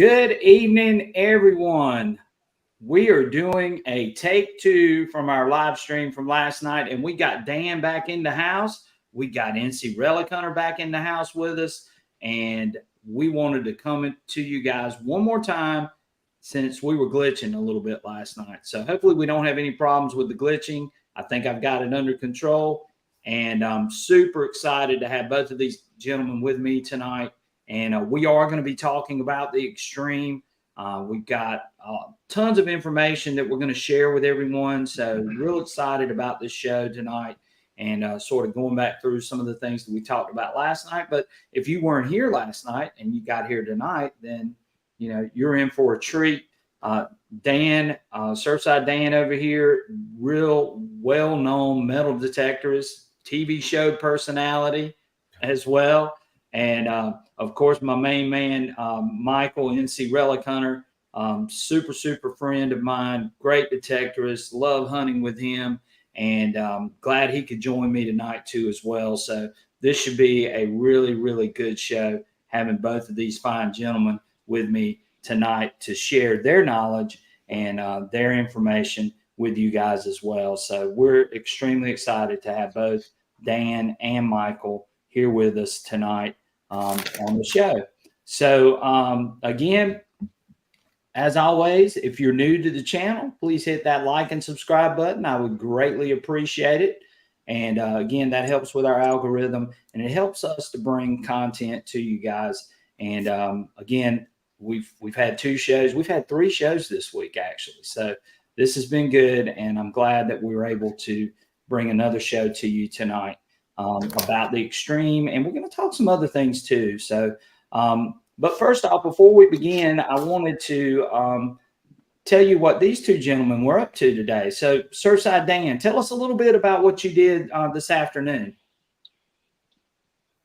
Good evening, everyone. We are doing a take two from our live stream from last night, and we got Dan back in the house. We got NC Relic Hunter back in the house with us, and we wanted to come to you guys one more time since we were glitching a little bit last night. So hopefully we don't have any problems with the glitching. I think I've got it under control, and I'm super excited to have both of these gentlemen with me tonight. And we are going to be talking about the Extreme. We've got tons of information that we're going to share with everyone. So real excited about this show tonight and sort of going back through some of the things that we talked about last night. But if you weren't here last night and you got here tonight, then, you know, you're in for a treat. Dan, Surfside Dan over here, real well-known metal detectorist, TV show personality as well. And, of course, my main man, Michael, NC Relic Hunter, super friend of mine, great detectorist, love hunting with him, and glad he could join me tonight, too, as well. So this should be a really good show, having both of these fine gentlemen with me tonight to share their knowledge and their information with you guys as well. So we're extremely excited to have both Dan and Michael here with us tonight on the show. So again, as always, if you're new to the channel, please hit that like and subscribe button. I would greatly appreciate it. And again, that helps with our algorithm, and it helps us to bring content to you guys. And again, we've had 2 shows. We've had 3 shows this week, actually. So this has been good, and I'm glad that we were able to bring another show to you tonight about the Extreme, and we're going to talk some other things too. So, but first off, before we begin, I wanted to tell you what these 2 gentlemen were up to today. So, Surfside Dan, tell us a little bit about what you did this afternoon.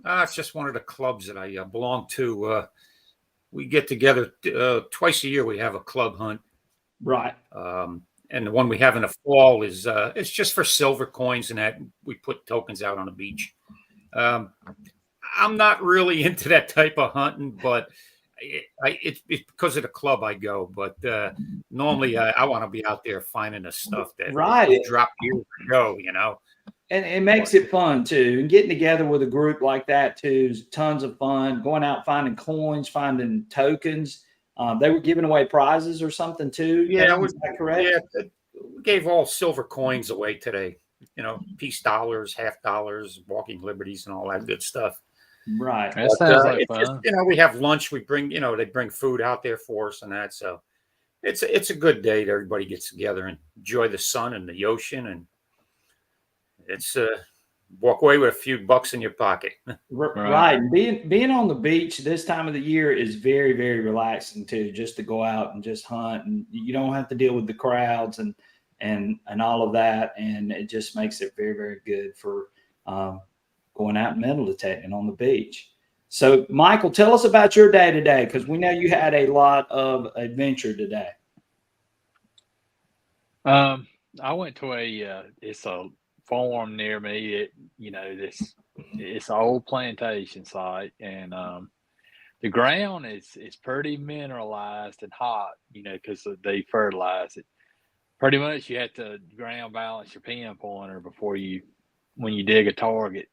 It's just one of the clubs that I belong to. We get together twice a year. We have a club hunt, right? And the one we have in the fall is it's just for silver coins, and that we put tokens out on the beach. I'm not really into that type of hunting, but it's because of the club I go. But normally I want to be out there finding the stuff that right dropped years ago, you know. And it makes it fun too. And getting together with a group like that too is tons of fun. Going out finding coins, finding tokens. They were giving away prizes or something too. Yeah, is that correct? Yeah, we gave all silver coins away today. You know, peace dollars, half dollars, walking liberties, and all that good stuff. Right. That sounds like fun. Just, you know, we have lunch. We bring, you know, they bring food out there for us and that. So it's a good day that everybody gets together and enjoy the sun and the ocean, and it's walk away with a few bucks in your pocket. Right. Being on the beach this time of the year is very relaxing too, just to go out and just hunt, and you don't have to deal with the crowds and all of that, and it just makes it very good for going out and metal detecting on the beach. So Michael, tell us about your day today, because we know you had a lot of adventure today. I went to it's a farm near me. It's an old plantation site, and the ground is pretty mineralized and hot, you know, because they fertilize it. Pretty much you have to ground balance your pinpointer when you dig a target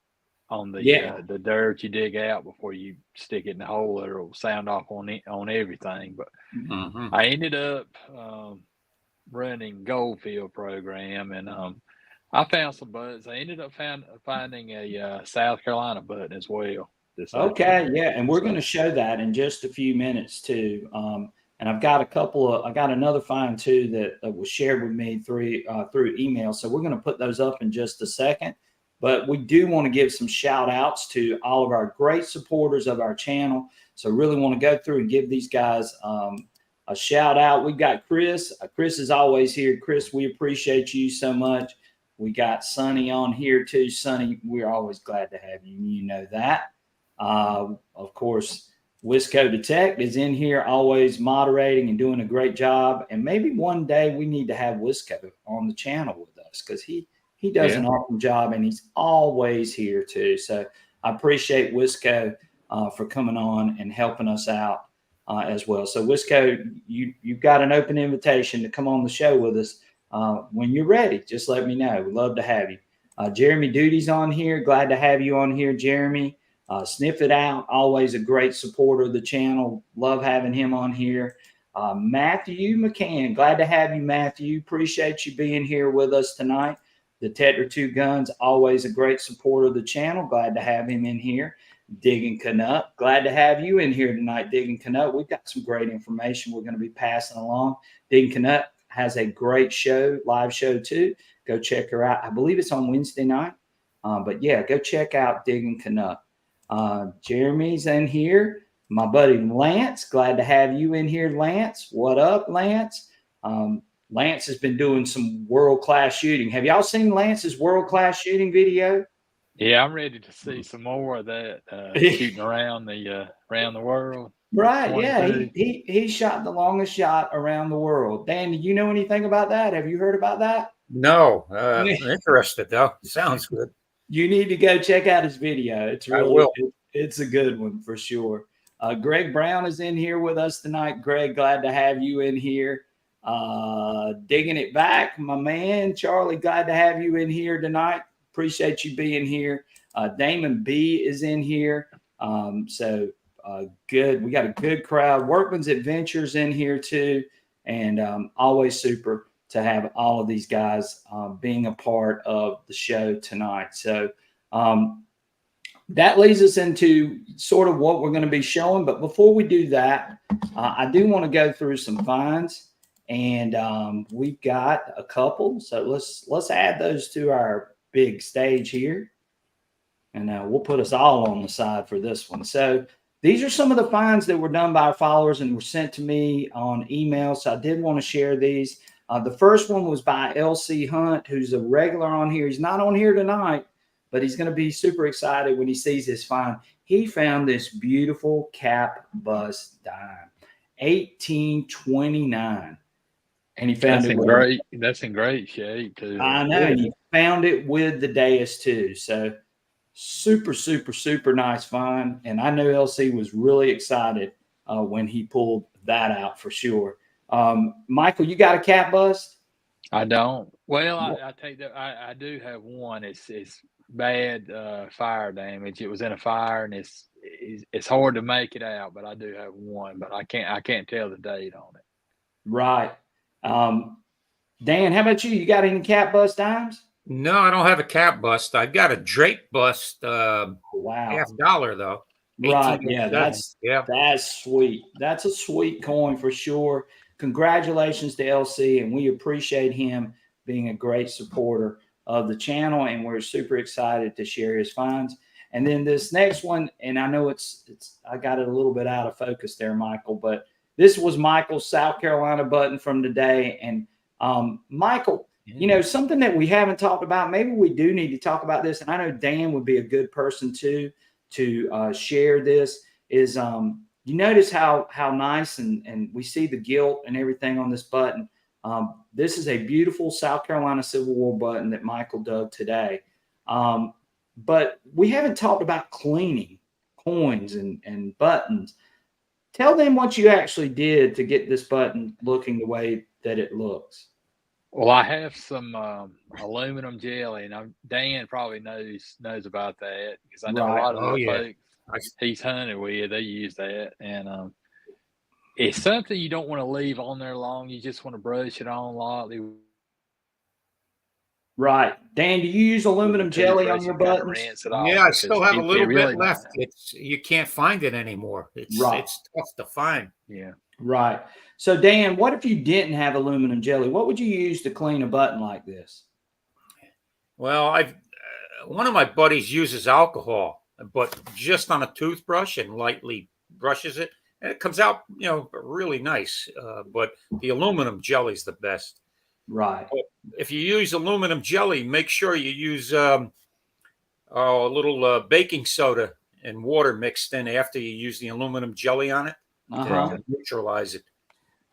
on the dirt you dig out before you stick it in the hole. It'll sound off on everything. But I ended up running Goldfield program, and I found some buttons. I ended up finding a South Carolina button as well. Okay, yeah, and we're going to show that in just a few minutes too. And I've got I got another find too that was shared with me through email. So we're going to put those up in just a second. But we do want to give some shout outs to all of our great supporters of our channel. So really want to go through and give these guys a shout out. We've got Chris. Chris is always here. Chris, we appreciate you so much. We got Sonny on here too. Sonny, we're always glad to have you. You know that. Of course, Wisco Detect is in here always moderating and doing a great job. And maybe one day we need to have Wisco on the channel with us, because he does an awesome job, and he's always here too. So I appreciate Wisco for coming on and helping us out as well. So Wisco, you've got an open invitation to come on the show with us when you're ready. Just let me know. We'd love to have you. Jeremy Duty's on here. Glad to have you on here, Jeremy. Sniff It Out, always a great supporter of the channel. Love having him on here. Matthew McCann, glad to have you, Matthew. Appreciate you being here with us tonight. Detector 2 Guns, always a great supporter of the channel. Glad to have him in here. Digging Canuck, glad to have you in here tonight, Digging Canuck. We've got some great information we're going to be passing along. Digging Canuck has a great show, live show too. Go check her out. I believe it's on Wednesday night. But yeah, go check out Digging Canuck. Jeremy's in here. My buddy Lance, glad to have you in here, Lance. What up, Lance? Lance has been doing some world-class shooting. Have y'all seen Lance's world-class shooting video? Yeah, I'm ready to see some more of that shooting around the world. Right, yeah. He shot the longest shot around the world. Dan, do you know anything about that? Have you heard about that? No, I'm interested though. Sounds good. You need to go check out his video. It's really it's a good one for sure. Greg Brown is in here with us tonight. Greg, glad to have you in here. Digging It Back, my man. Charlie, glad to have you in here tonight. Appreciate you being here. Damon B is in here. Good. We got a good crowd. Workman's Adventures in here too. And always super to have all of these guys being a part of the show tonight. So that leads us into sort of what we're going to be showing. But before we do that, I do want to go through some finds. And we've got a couple. So let's add those to our big stage here. And we'll put us all on the side for this one. So these are some of the finds that were done by our followers and were sent to me on email. So I did want to share these. The first one was by LC Hunt, who's a regular on here. He's not on here tonight, but he's going to be super excited when he sees this find. He found this beautiful cap bust dime, 1829. And he found that's in great shape too. I know. And he found it with the Deus too. So super, super, super nice find. And I know LC was really excited when he pulled that out for sure. Michael, you got a cap bust? I don't. Well, I take that. I do have one. It's bad fire damage. It was in a fire, and it's hard to make it out. But I do have one. But I can't tell the date on it. Right. Dan, how about you? You got any cap bust dimes? No, I don't have a cap bust. I've got a Drake bust. Wow. $50 though. Right. Yeah, that's sweet. That's a sweet coin for sure. Congratulations to LC, and we appreciate him being a great supporter of the channel, and we're super excited to share his finds. And then this next one, and I know it's I got it a little bit out of focus there, Michael, but this was Michael's South Carolina button from today. And Michael, you know, something that we haven't talked about, maybe we do need to talk about this, and I know Dan would be a good person to share this, is you notice how nice and we see the gilt and everything on this button. This is a beautiful South Carolina Civil War button that Michael dug today. But we haven't talked about cleaning coins and buttons. Tell them what you actually did to get this button looking the way that it looks. Well, I have some aluminum jelly, and Dan probably knows about that because I know a lot of the folks he's hunted with, they use that. And it's something you don't want to leave on there long. You just want to brush it on lightly. Right. Dan, do you use aluminum jelly on your buttons? Yeah, I still have a little bit left. You can't find it anymore. It's tough to find. Yeah. Right. So, Dan, what if you didn't have aluminum jelly? What would you use to clean a button like this? Well, one of my buddies uses alcohol, but just on a toothbrush and lightly brushes it, and it comes out, you know, really nice. But the aluminum jelly is the best. Right. But if you use aluminum jelly, make sure you use a little baking soda and water mixed in after you use the aluminum jelly on it to neutralize it.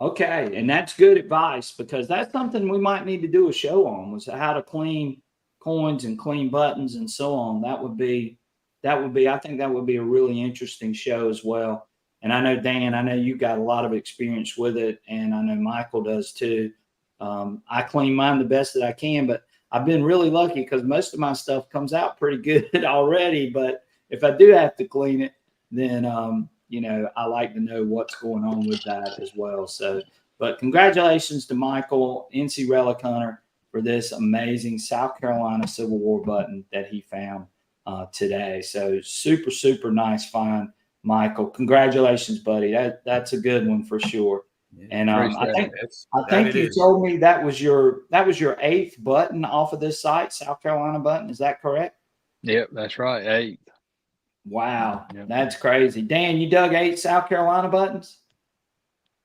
Okay, and that's good advice because that's something we might need to do a show on, was how to clean coins and clean buttons and so on. I think that would be a really interesting show as well. And I know, Dan, I know you got a lot of experience with it, and I know Michael does too. I clean mine the best that I can, but I've been really lucky because most of my stuff comes out pretty good already. But if I do have to clean it, then I like to know what's going on with that as well. So, but congratulations to Michael, NC Relic Hunter, for this amazing South Carolina Civil War button that he found today. So super, super nice find, Michael. Congratulations, buddy. That's a good one for sure. And I think you told me that was your 8th button off of this site, South Carolina button. Is that correct? Yep, that's right. 8. Wow, that's crazy. Dan, you dug 8 South Carolina buttons?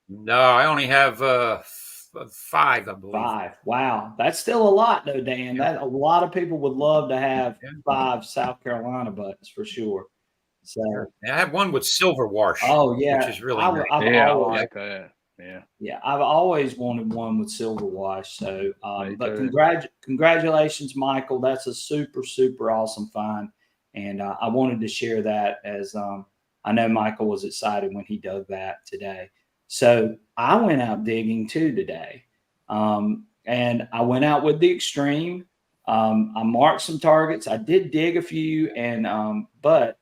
No, I only have 5, I believe. 5. Wow, that's still a lot, though, Dan. That a lot of people would love to have 5 South Carolina buttons for sure. So I have one with silver wash. Oh yeah, which is really nice. I like that. Yeah, I've always wanted one with silver wash. So, but congratulations, Michael. That's a super, super awesome find. And I wanted to share that as I know Michael was excited when he dug that today. So I went out digging too today. And I went out with the Extreme. I marked some targets. I did dig a few, and but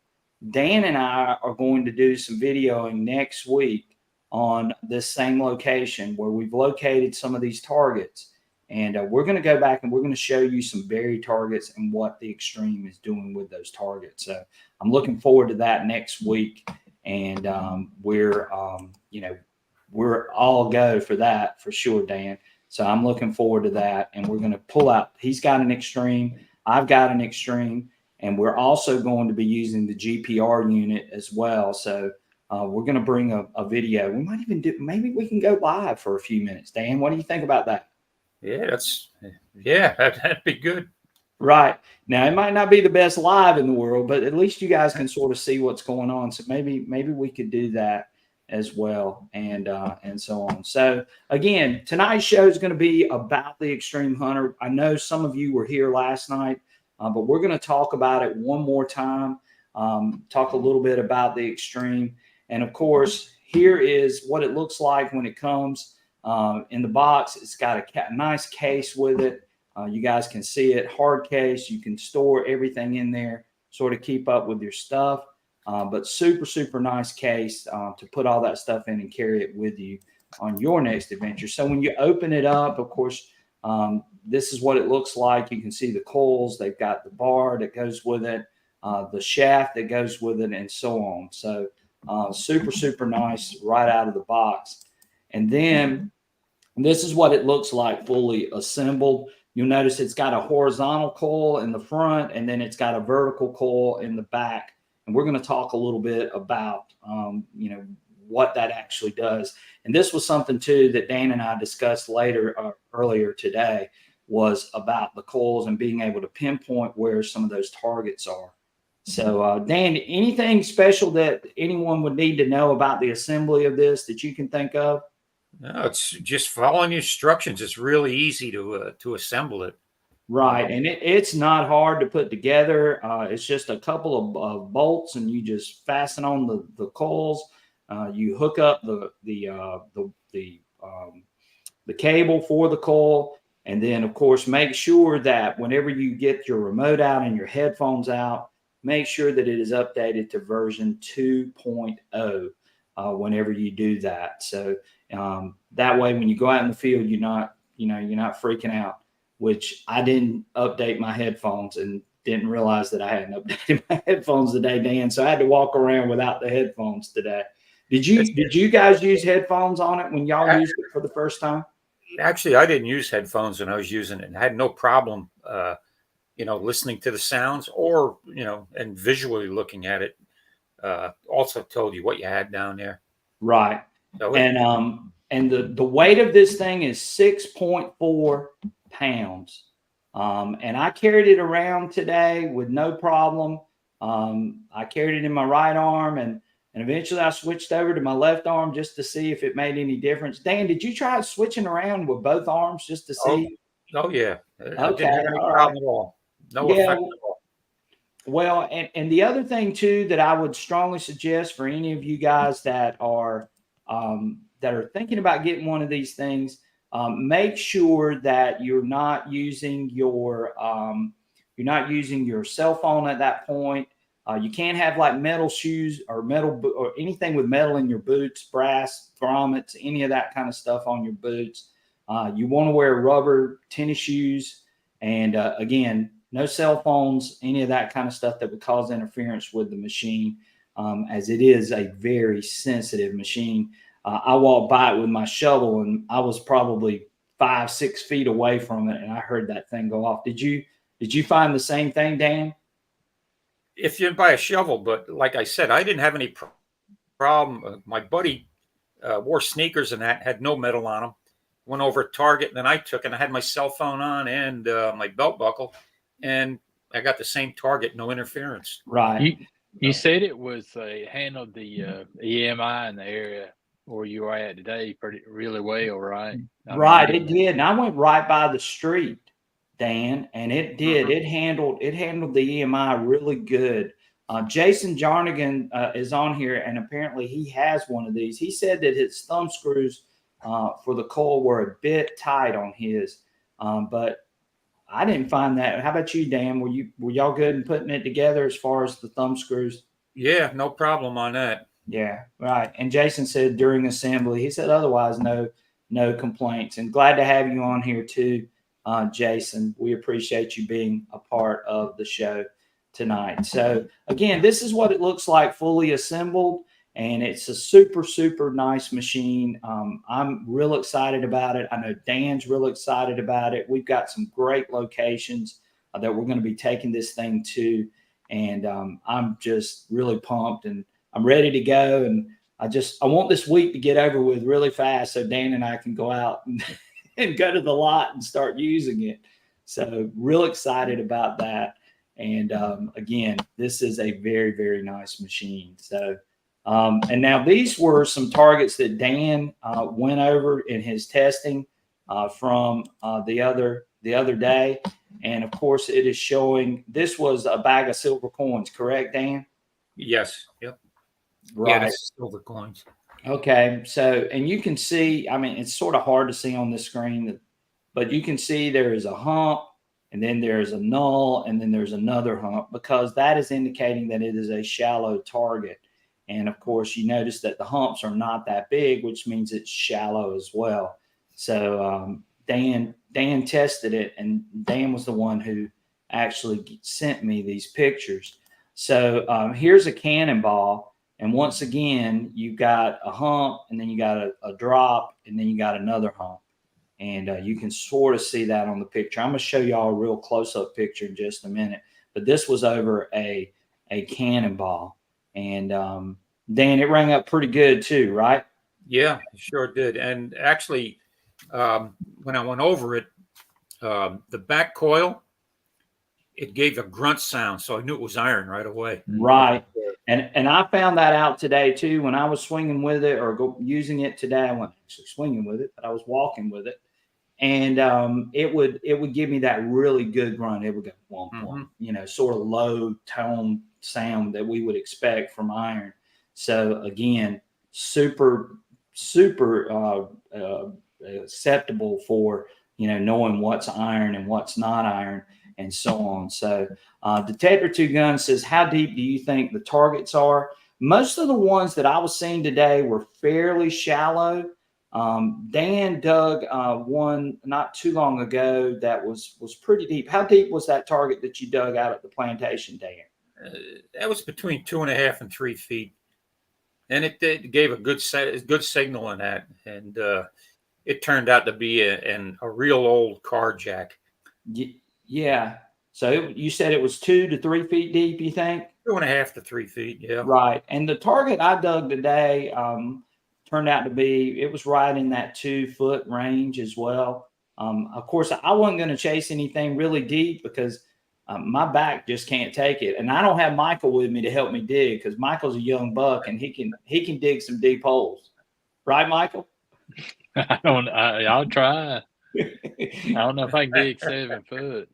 Dan and I are going to do some videoing next week on this same location where we've located some of these targets. And we're going to go back and we're going to show you some buried targets and what the Extreme is doing with those targets. So I'm looking forward to that next week. And we're all go for that for sure, Dan. So I'm looking forward to that. And we're going to pull out, he's got an Extreme, I've got an Extreme, and we're also going to be using the GPR unit as well. So we're going to bring a video. We might even maybe we can go live for a few minutes. Dan, what do you think about that? Yeah, that'd be good. Right. Now, it might not be the best live in the world, but at least you guys can sort of see what's going on. So maybe we could do that as well, and so on. So again, tonight's show is going to be about the Extreme Hunter. I know some of you were here last night, but we're going to talk about it one more time, talk a little bit about the Extreme. And of course, here is what it looks like when it comes in the box. It's got a nice case with it. You guys can see it, hard case. You can store everything in there, sort of keep up with your stuff. But super, super nice case to put all that stuff in and carry it with you on your next adventure. So when you open it up, of course, this is what it looks like. You can see the coils. They've got the bar that goes with it, the shaft that goes with it, and so on. So super, super nice right out of the box. And then this is what it looks like fully assembled. You'll notice it's got a horizontal coil in the front, and then it's got a vertical coil in the back. And we're going to talk a little bit about, what that actually does. And this was something too that Dan and I discussed earlier today, was about the coils and being able to pinpoint where some of those targets are. So, Dan, anything special that anyone would need to know about the assembly of this that you can think of? No, it's just following instructions. It's really easy to assemble it. Right, and it's not hard to put together. It's just a couple of bolts, and you just fasten on the coils. You hook up the cable for the coil, and then of course make sure that whenever you get your remote out and your headphones out, make sure that it is updated to version 2.0 whenever you do that. So that way, when you go out in the field, you're not freaking out. Which I didn't update my headphones and didn't realize that I hadn't updated my headphones today, Dan. So I had to walk around without the headphones today. Did you guys use headphones on it when y'all used it for the first time? Actually, I didn't use headphones when I was using it, and I had no problem, listening to the sounds or, and visually looking at it. Also told you what you had down there. Right. So and the weight of this thing is 6.4 pounds. And I carried it around today with no problem. I carried it in my right arm, and eventually I switched over to my left arm just to see if it made any difference. Dan, did you try switching around with both arms just to see? Oh yeah. Okay. I didn't have any problem at all. No effect at all. Well, and the other thing too that I would strongly suggest for any of you guys that are thinking about getting one of these things, make sure that you're not using your cell phone at that point. You can't have like metal shoes or or anything with metal in your boots, brass grommets, any of that kind of stuff on your boots. You want to wear rubber tennis shoes, and again, no cell phones, any of that kind of stuff that would cause interference with the machine, as it is a very sensitive machine. I walked by it with my shovel, and I was probably 5, 6 feet away from it, and I heard that thing go off. Did you find the same thing, Dan? If you buy a shovel, but like I said, I didn't have any problem. My buddy wore sneakers and that had no metal on them. Went over at Target, and then I took, and I had my cell phone on and my belt buckle, and I got the same target, no interference. Right. You said it was handled the EMI in the area where you are at today really well, right? Right, it did. And I went right by the street, Dan, and it did. Mhm. It handled the EMI really good. Jason Jarnigan is on here, and apparently he has one of these. He said that his thumb screws for the coil were a bit tight on his, but I didn't find that. How about you, Dan? Were y'all good in putting it together as far as the thumb screws? Yeah, no problem on that. Yeah, right. And Jason said during assembly, he said otherwise, no complaints. And glad to have you on here too, Jason. We appreciate you being a part of the show tonight. So again, this is what it looks like fully assembled, and it's a super nice machine. I'm real excited about it. I know Dan's real excited about it. We've got some great locations that we're going to be taking this thing to, and I'm just really pumped and I'm ready to go. And I want this week to get over with really fast so Dan and I can go out and go to the lot and start using it. So real excited about that. And again, this is a very nice machine. So and now these were some targets that Dan went over in his testing from the other day. And of course, it is showing this was a bag of silver coins, correct, Dan? Yes. Yep. Right. Yeah, this is silver coins. Okay. So, and you can see, I mean, it's sort of hard to see on the screen, but you can see there is a hump, and then there's a null, and then there's another hump, because that is indicating that it is a shallow target. And of course, you notice that the humps are not that big, which means it's shallow as well. So Dan tested it, and Dan was the one who actually sent me these pictures. So here's a cannonball, and once again, you got a hump, and then you got a drop, and then you got another hump. And you can sort of see that on the picture. I'm going to show y'all a real close-up picture in just a minute. But this was over a cannonball. And Dan, it rang up pretty good too, right? Yeah, it sure did. And actually, when I went over it, the back coil, it gave a grunt sound, so I knew it was iron right away. Right. And I found that out today too when I was swinging with it or using it today. I wasn't actually swinging with it, but I was walking with it, and it would give me that really good grunt. It would go womp womp, sort of low tone sound that we would expect from iron. So again, super acceptable for knowing what's iron and what's not iron and so on. So Detector 2 Gun says, how deep do you think the targets are? Most of the ones that I was seeing today were fairly shallow. Dan dug one not too long ago that was pretty deep. How deep was that target that you dug out at the plantation, Dan? That was between 2.5 and 3 feet, and it gave a good signal in that, and it turned out to be a real old car jack. Yeah. So you said it was 2 to 3 feet deep, you think? 2.5 to 3 feet, yeah. Right. And the target I dug today turned out to be, it was right in that 2-foot range as well. Of course, I wasn't going to chase anything really deep because my back just can't take it. And I don't have Michael with me to help me dig because Michael's a young buck and he can dig some deep holes. Right, Michael? I'll try. I don't know if I can dig 7 foot.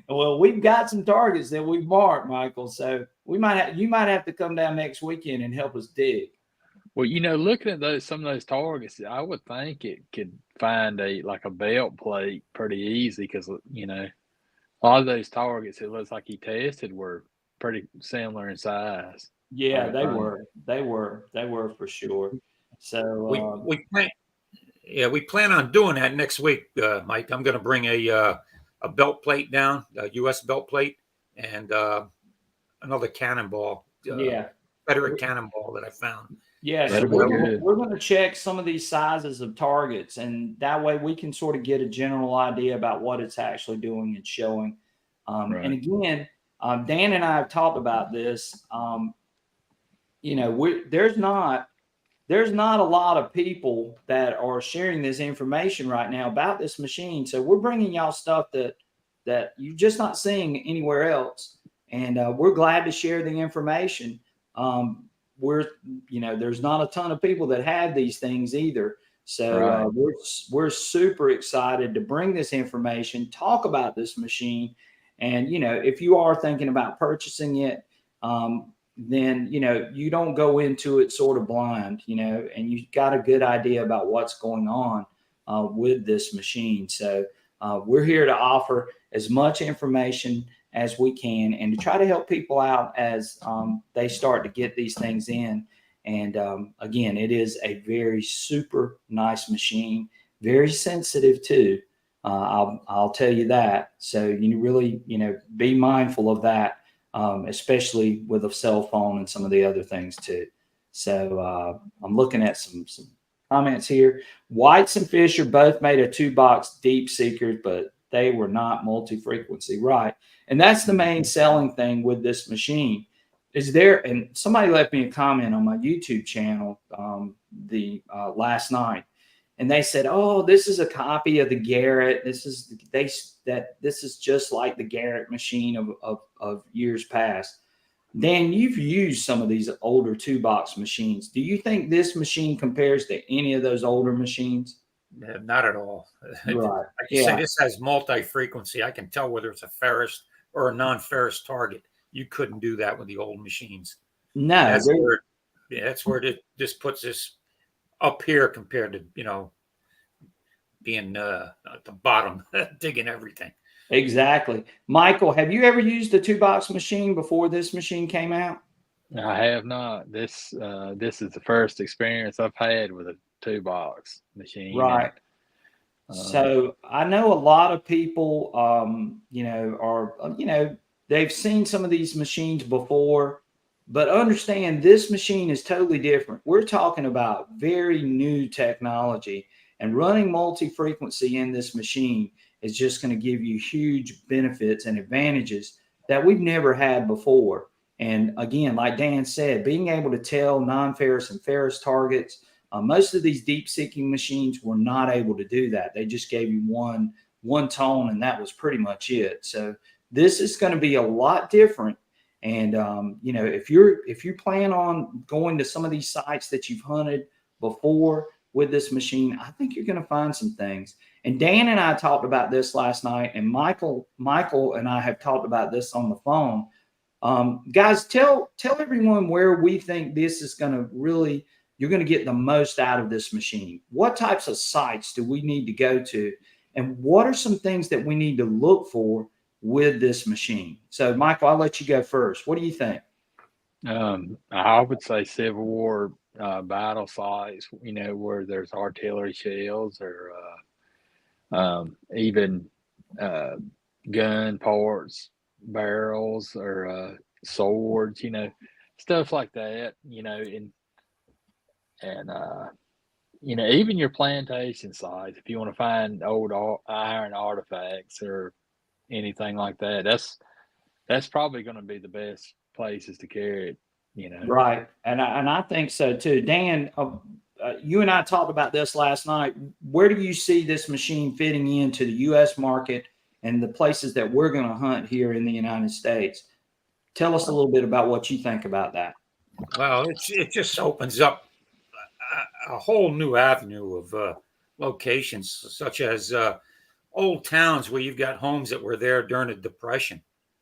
Well, we've got some targets that we've marked, Michael. So you might have to come down next weekend and help us dig. Well, looking at some of those targets, I would think it could find a belt plate pretty easy because a lot of those targets it looks like he tested were pretty similar in size. Yeah, they were. They were for sure. We So we plan we plan on doing that next week, Mike. I'm going to bring a belt plate down, a U.S. belt plate, and another cannonball, yeah. Confederate cannonball that I found. Yeah, so That'll be good. we're going to check some of these sizes of targets, and that way we can sort of get a general idea about what it's actually doing and showing. Right. And again, Dan and I have talked about this. There's not a lot of people that are sharing this information right now about this machine. So we're bringing y'all stuff that you're just not seeing anywhere else, and we're glad to share the information. There's not a ton of people that have these things either. So Right. we're super excited to bring this information, talk about this machine, and if you are thinking about purchasing it, then you don't go into it sort of blind, and you've got a good idea about what's going on with this machine. So we're here to offer as much information as we can and to try to help people out as they start to get these things in. And again, it is a very super nice machine, very sensitive too. I'll tell you that. So you really, be mindful of that, especially with a cell phone and some of the other things too. So I'm looking at some comments here. Whites and Fisher both made a 2-box deep seekers, but they were not multi-frequency, right? And that's the main selling thing with this machine. And somebody left me a comment on my YouTube channel last night, and they said, "Oh, this is a copy of the Garrett. This is just like the Garrett machine of years past." Dan, you've used some of these older 2-box machines. Do you think this machine compares to any of those older machines? Not at all. Right. Like you say, this has multi-frequency. I can tell whether it's a ferrous or a non-ferrous target. You couldn't do that with the old machines. No, that's where this puts this up here compared to being at the bottom digging everything. exactly. Michael, have you ever used a 2-box machine before this machine came out? I have not. This is the first experience I've had with a 2-box machine. Right. So I know a lot of people, they've seen some of these machines before, but understand this machine is totally different. We're talking about very new technology, and running multi-frequency in this machine is just going to give you huge benefits and advantages that we've never had before. And again, like Dan said, being able to tell non-ferrous and ferrous targets. Most of these deep seeking machines were not able to do that. They just gave you one tone, and that was pretty much it. So this is going to be a lot different. And if you plan on going to some of these sites that you've hunted before with this machine, I think you're going to find some things. And Dan and I talked about this last night, and Michael and I have talked about this on the phone. Guys, tell everyone where we think this is going to really. You're going to get the most out of this machine. What types of sites do we need to go to? And what are some things that we need to look for with this machine? So, Michael, I'll let you go first. What do you think? I would say Civil War battle sites, where there's artillery shells or even gun parts, barrels, or swords, stuff like that, and even your plantation sites, if you want to find old iron artifacts or anything like that, that's probably going to be the best places to carry it. Right, and I think so too. Dan, you and I talked about this last night. Where do you see this machine fitting into the U.S. market and the places that we're going to hunt here in the United States? Tell us a little bit about what you think about that. Well, it just opens up a whole new avenue of locations, such as old towns where you've got homes that were there during the Depression.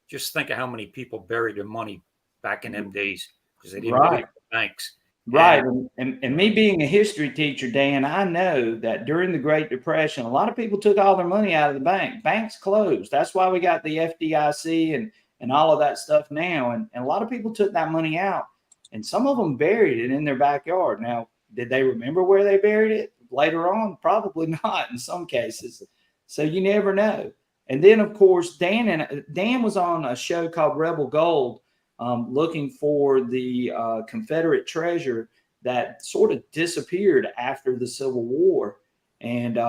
Just think of how many people buried their money back in them days because they didn't put it Right. in the banks. Right. And me being a history teacher, Dan, I know that during the Great Depression, a lot of people took all their money out of the bank. Banks closed. That's why we got the FDIC and all of that stuff now. And a lot of people took that money out, and some of them buried it in their backyard. Now, did they remember where they buried it later on? Probably not in some cases. So you never know. And then, of course, Dan was on a show called Rebel Gold, looking for the Confederate treasure that sort of disappeared after the Civil War. And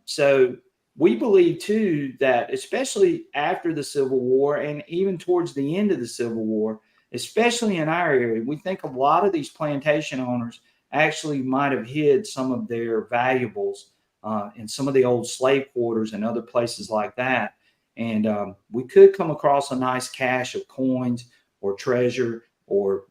so we believe, too, that especially after the Civil War and even towards the end of the Civil War, especially in our area, we think a lot of these plantation owners actually might have hid some of their valuables in some of the old slave quarters and other places like that. And we could come across a nice cache of coins or treasure, or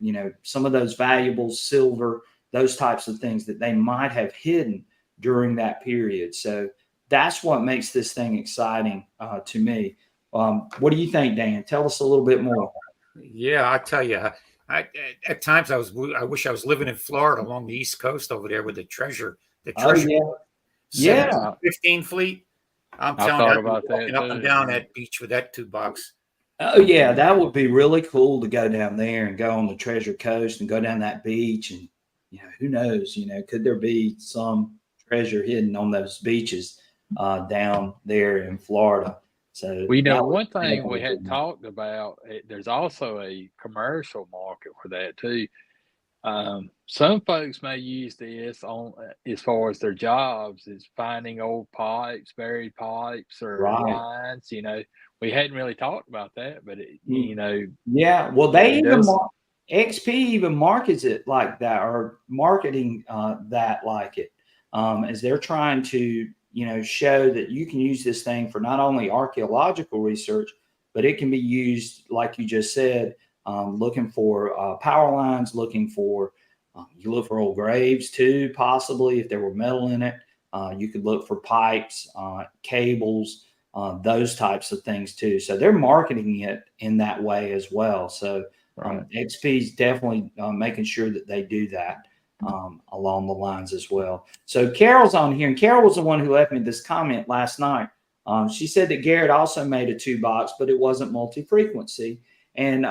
some of those valuables, silver, those types of things that they might have hidden during that period. So that's what makes this thing exciting to me. What do you think, Dan? Tell us a little bit more. Yeah, I tell you, at times I wish I was living in Florida along the East Coast over there with the treasure. The Oh treasure, yeah. 15 fleet. I'm I telling you, thought I'd be about that walking up and too. down that beach with that 2 bucks. Oh yeah, that would be really cool to go down there and go on the Treasure Coast and go down that beach. And who knows, could there be some treasure hidden on those beaches down there in Florida? So We know that would one thing we definitely hadn't be. talked about. There's also a commercial market for that too. Some folks may use this on as far as their jobs is finding old pipes, buried pipes, or Right. lines. We hadn't really talked about that, but Yeah. Well, they it even does. XP even markets it like that, or marketing that like it, as they're trying to show that you can use this thing for not only archaeological research, but it can be used, like you just said, looking for power lines, looking for you look for old graves too, possibly if there were metal in it. You could look for pipes, cables, those types of things too. So they're marketing it in that way as well. So Right. XP is definitely making sure that they do that along the lines as well. So Carol's on here, and Carol was the one who left me this comment last night. She said that Garrett also made a 2 box, but it wasn't multi-frequency, and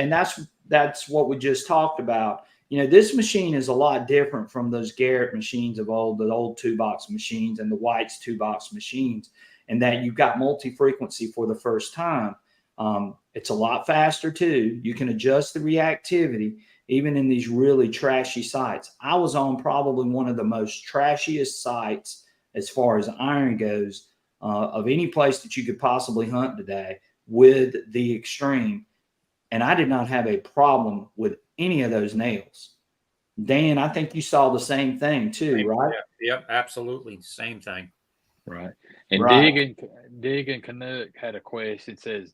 that's what we just talked about. This machine is a lot different from those Garrett machines of old, the old 2 box machines and the White's 2 box machines, and that you've got multi-frequency for the first time. It's a lot faster too. You can adjust the reactivity even in these really trashy sites. I was on probably one of the most trashiest sites as far as iron goes of any place that you could possibly hunt today with the XTREM, and I did not have a problem with any of those nails. Dan, I think you saw the same thing too, right? Yep, absolutely. Same thing. Right. And Right. digging Canuck had a question. It says,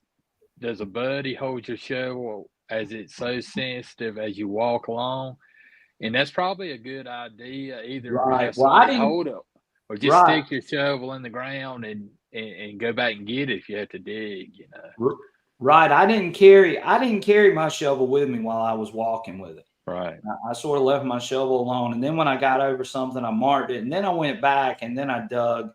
does a buddy hold your shovel as it's so sensitive as you walk along? And that's probably a good idea. Either Right. have Well, I somebody didn't. hold it, or just Right. stick your shovel in the ground and go back and get it if you have to dig. Right. I didn't carry my shovel with me while I was walking with it. Right. I sort of left my shovel alone, and then when I got over something, I marked it, and then I went back and then I dug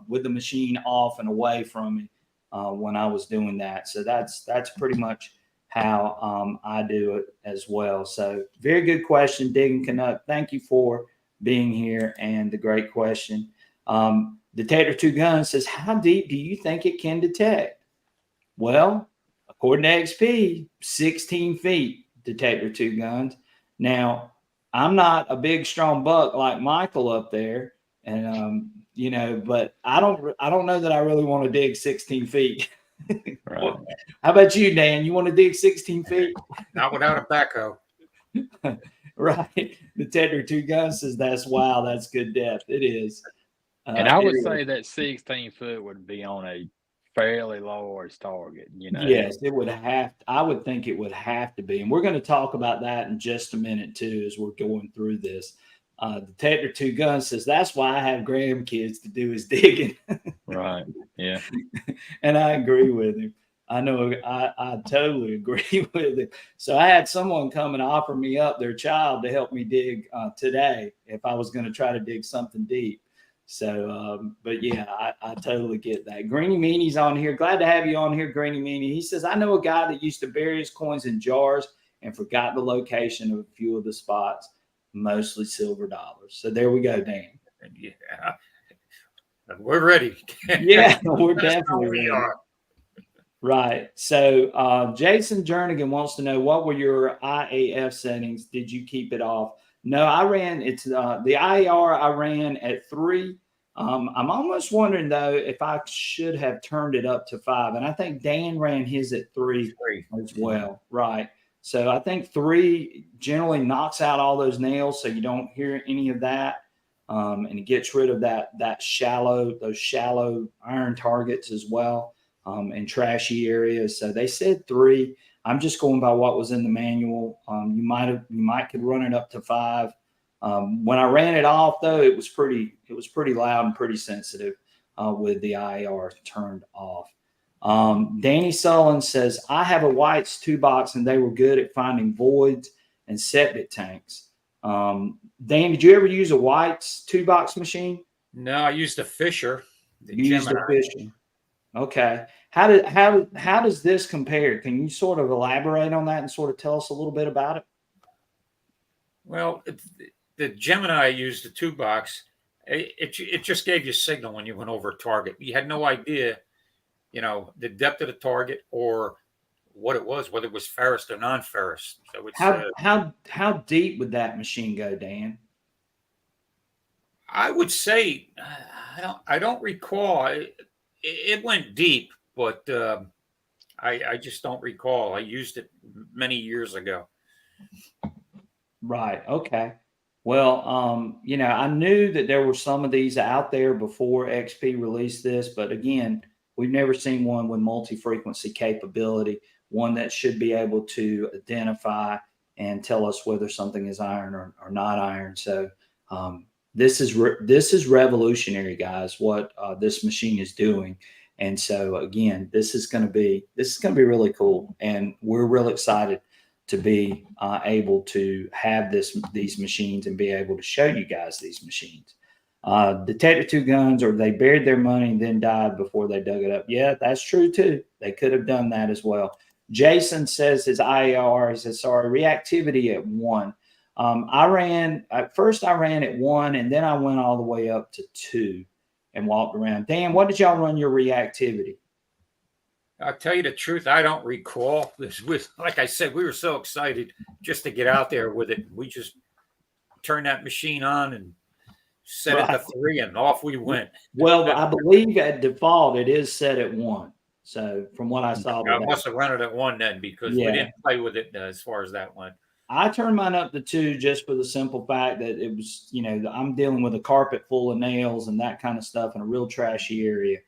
with the machine off and away from me when I was doing that. So that's pretty much how I do it as well. So very good question, Digging Canuck. Thank you for being here and the great question. Detector Two Guns says, how deep do you think it can detect? Well, according to XP, 16 feet, Detector Two Guns. Now, I'm not a big, strong buck like Michael up there, and but I don't know that I really want to dig 16 feet. Right. How about you, Dan? You want to dig 16 feet? Not without a backhoe. Right. Detector Two Guns says that's good depth. It is. And I would say that 16 foot would be on a fairly large target. Yes, it would have. I would think it would have to be, and we're going to talk about that in just a minute too, as we're going through this. Detector Two Guns says that's why I have grandkids to do his digging. Right. Yeah. And I agree with him. I know I totally agree with him. So I had someone come and offer me up their child to help me dig today if I was going to try to dig something deep. So, but yeah, I totally get that. Greeny Meanie's on here. Glad to have you on here, Greeny Meanie. He says, I know a guy that used to bury his coins in jars and forgot the location of a few of the spots, mostly silver dollars. So there we go, Dan. Yeah, we're ready. Yeah, we're That's how definitely we ready. are. Right. So Jason Jernigan wants to know, what were your IAF settings? Did you keep it off? No, I ran the IAR I ran at 3. I'm almost wondering though if I should have turned it up to 5. And I think Dan ran his at 3 as well. Right. So I think 3 generally knocks out all those nails, so you don't hear any of that. And it gets rid of those shallow iron targets as well. And trashy areas. So they said 3. I'm just going by what was in the manual. You might could run it up to 5. When I ran it off though, it was pretty loud and pretty sensitive with the IR turned off. Danny Sullen says, I have a White's 2 box and they were good at finding voids and septic tanks. Dan, did you ever use a White's 2 box machine? No, I used a Fisher. You used a Fisher. Okay. How does this compare? Can you sort of elaborate on that and sort of tell us a little bit about it? Well, the Gemini I used, the 2 box, it just gave you signal when you went over a target. You had no idea, the depth of the target or what it was, whether it was ferrous or non-ferrous. So it's how deep would that machine go, Dan? I would say I don't recall. It went deep, but I just don't recall. I used it many years ago. Right. Okay. Well, I knew that there were some of these out there before XP released this, but again, we've never seen one with multi-frequency capability, one that should be able to identify and tell us whether something is iron or not iron. So this is revolutionary, guys, what this machine is doing. And so again, this is going to be really cool, and we're real excited to be able to have these machines and be able to show you guys these machines. Detector Two Guns, or they buried their money and then died before they dug it up. Yeah, that's true too. They could have done that as well. Jason says his IAR, he says, sorry, reactivity at 1. I ran at 1, and then I went all the way up to 2 and walked around. Dan, what did y'all run your reactivity? I'll tell you the truth, I don't recall. Like I said, we were so excited just to get out there with it. We just turned that machine on and set it to 3, and off we went. Well, I believe at default it is set at 1. So from what I saw, I must have run it at 1 then, because we didn't play with it as far as that went. I turned mine up to 2 just for the simple fact that it was, I'm dealing with a carpet full of nails and that kind of stuff in a real trashy area.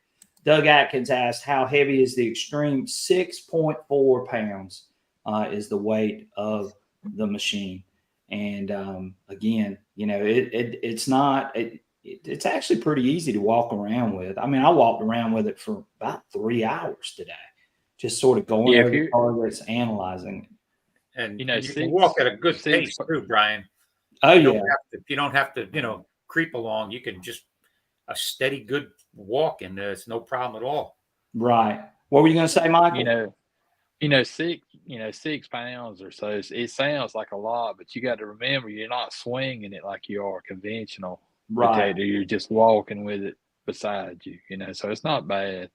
Doug Atkins asked, how heavy is the XTREM? 6.4 pounds is the weight of the machine. And again, it's actually pretty easy to walk around with. I mean, I walked around with it for about 3 hours today, just sort of going over the targets, analyzing it. And you can walk at a good pace too, Brian. Oh, you don't have to, creep along. You can just a steady, good walk, and it's no problem at all. Right. What were you going to say, Michael? 6 pounds or so. It sounds like a lot, but you got to remember, you're not swinging it like you are conventional. Right. Detector. You're just walking with it beside you. So it's not bad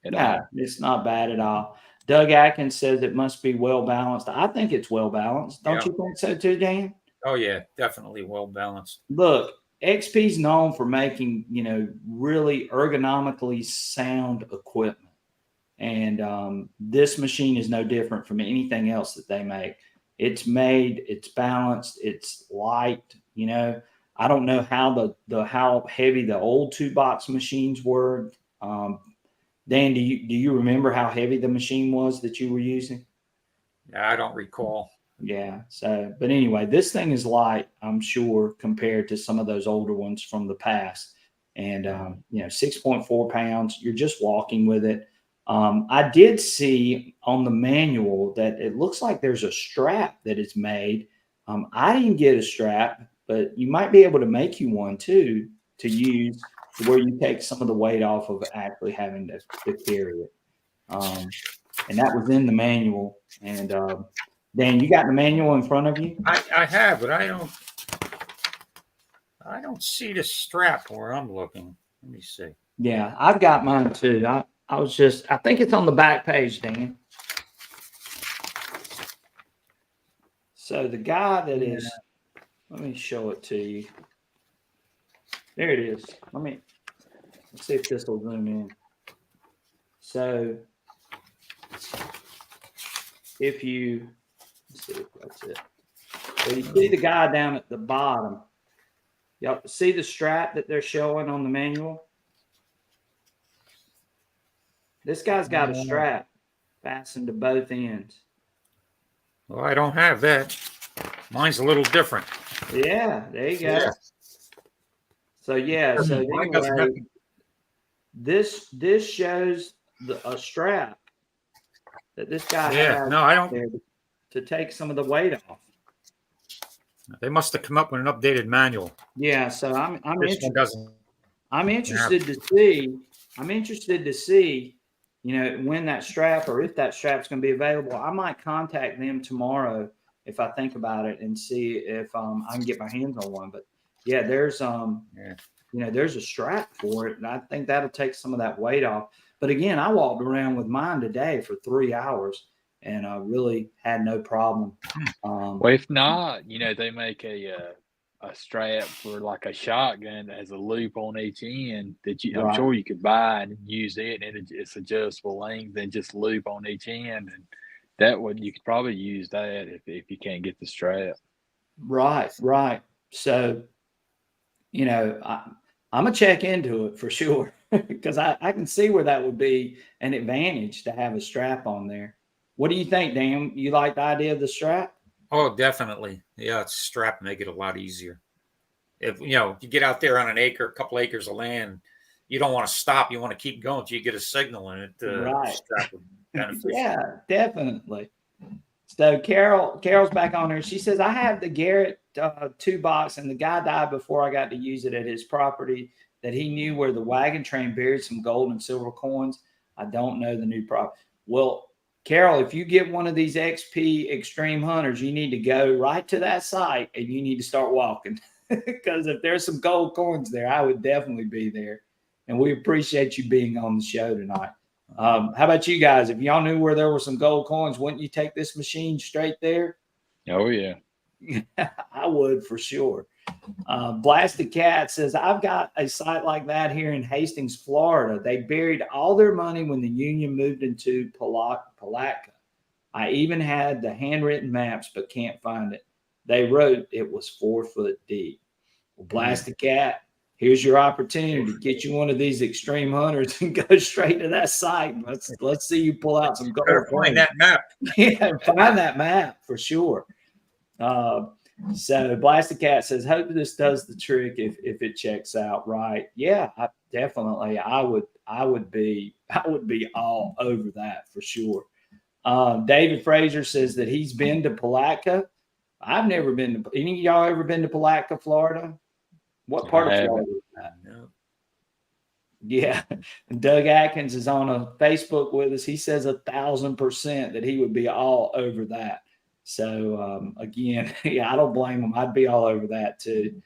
at all. It's not bad at all. Doug Atkins says it must be well balanced. I think it's well balanced. Don't you think so too, Dan? Oh yeah, definitely well balanced. Look, XP's known for making, really ergonomically sound equipment. And this machine is no different from anything else that they make. It's balanced, it's light. I don't know how heavy the old 2 box machines were. Dan, do you remember how heavy the machine was that you were using? Yeah, I don't recall. Yeah. So, but anyway, this thing is light, I'm sure, compared to some of those older ones from the past. And, 6.4 pounds, you're just walking with it. I did see on the manual that it looks like there's a strap that is made. I didn't get a strap, but you might be able to make you one too to use to where you take some of the weight off of actually having to carry it. And that was in the manual. And Dan, you got the manual in front of you? I have, but I don't see the strap where I'm looking. Let me see. Yeah, I've got mine too. I think it's on the back page, Dan. So the guy that is, let me show it to you. There it is. Let's see if this will zoom in. So let's see if that's it. So you see the guy down at the bottom. Y'all see the strap that they're showing on the manual? This guy's got a strap fastened to both ends. Well, I don't have that. Mine's a little different. Yeah, there you go. Yeah. So Mine doesn't have anyway, this shows a strap that this guy has no, I don't. there to take some of the weight off. They must have come up with an updated manual. Yeah, so I'm This one doesn't. interested to see. I'm interested to see, when that strap or if that strap's going to be available. I might contact them tomorrow if I think about it and see if I can get my hands on one. But yeah, there's there's a strap for it, and I think that'll take some of that weight off. But again, I walked around with mine today for 3 hours, and I really had no problem. Well, if not, they make a strap for like a shotgun that has a loop on each end that I'm Right. sure you could buy and use it, and it's adjustable length and just loop on each end, and that would you could probably use that if you can't get the strap. Right. So, I'm gonna check into it for sure because I can see where that would be an advantage to have a strap on there. What do you think, Dan? You like the idea of the strap? Oh, definitely. Yeah, it's strap make it a lot easier. If you get out there on a couple acres of land, you don't want to stop. You want to keep going till you get a signal, and Right. strap would be beneficial. Yeah, definitely. So Carol's back on there. She says, I have the Garrett 2 box, and the guy died before I got to use it at his property that he knew where the wagon train buried some gold and silver coins. I don't know the new property. Well, Carol, if you get one of these XP Extreme Hunters, you need to go right to that site and you need to start walking because if there's some gold coins there, I would definitely be there. And we appreciate you being on the show tonight. How about you guys? If y'all knew where there were some gold coins, wouldn't you take this machine straight there? Oh yeah. I would for sure. Blasted Cat says, I've got a site like that here in Hastings, Florida. They buried all their money when the Union moved into Palatka. I even had the handwritten maps, but can't find it. They wrote it was 4 foot deep. Well, Blasted Cat, here's your opportunity. Get you one of these Extreme Hunters and go straight to that site. Let's see you pull out some gold. Better find that map. Yeah, find that map for sure. So Blasted Cat says, hope this does the trick if it checks out right. Yeah, I would be all over that for sure. David Fraser says that he's been to Palatka. I've never been to any of y'all ever been to Palatka, Florida? What part of Florida is that? No. Yeah. Doug Atkins is on a Facebook with us. He says 1,000% that he would be all over that. So again, yeah, I don't blame him. I'd be all over that too.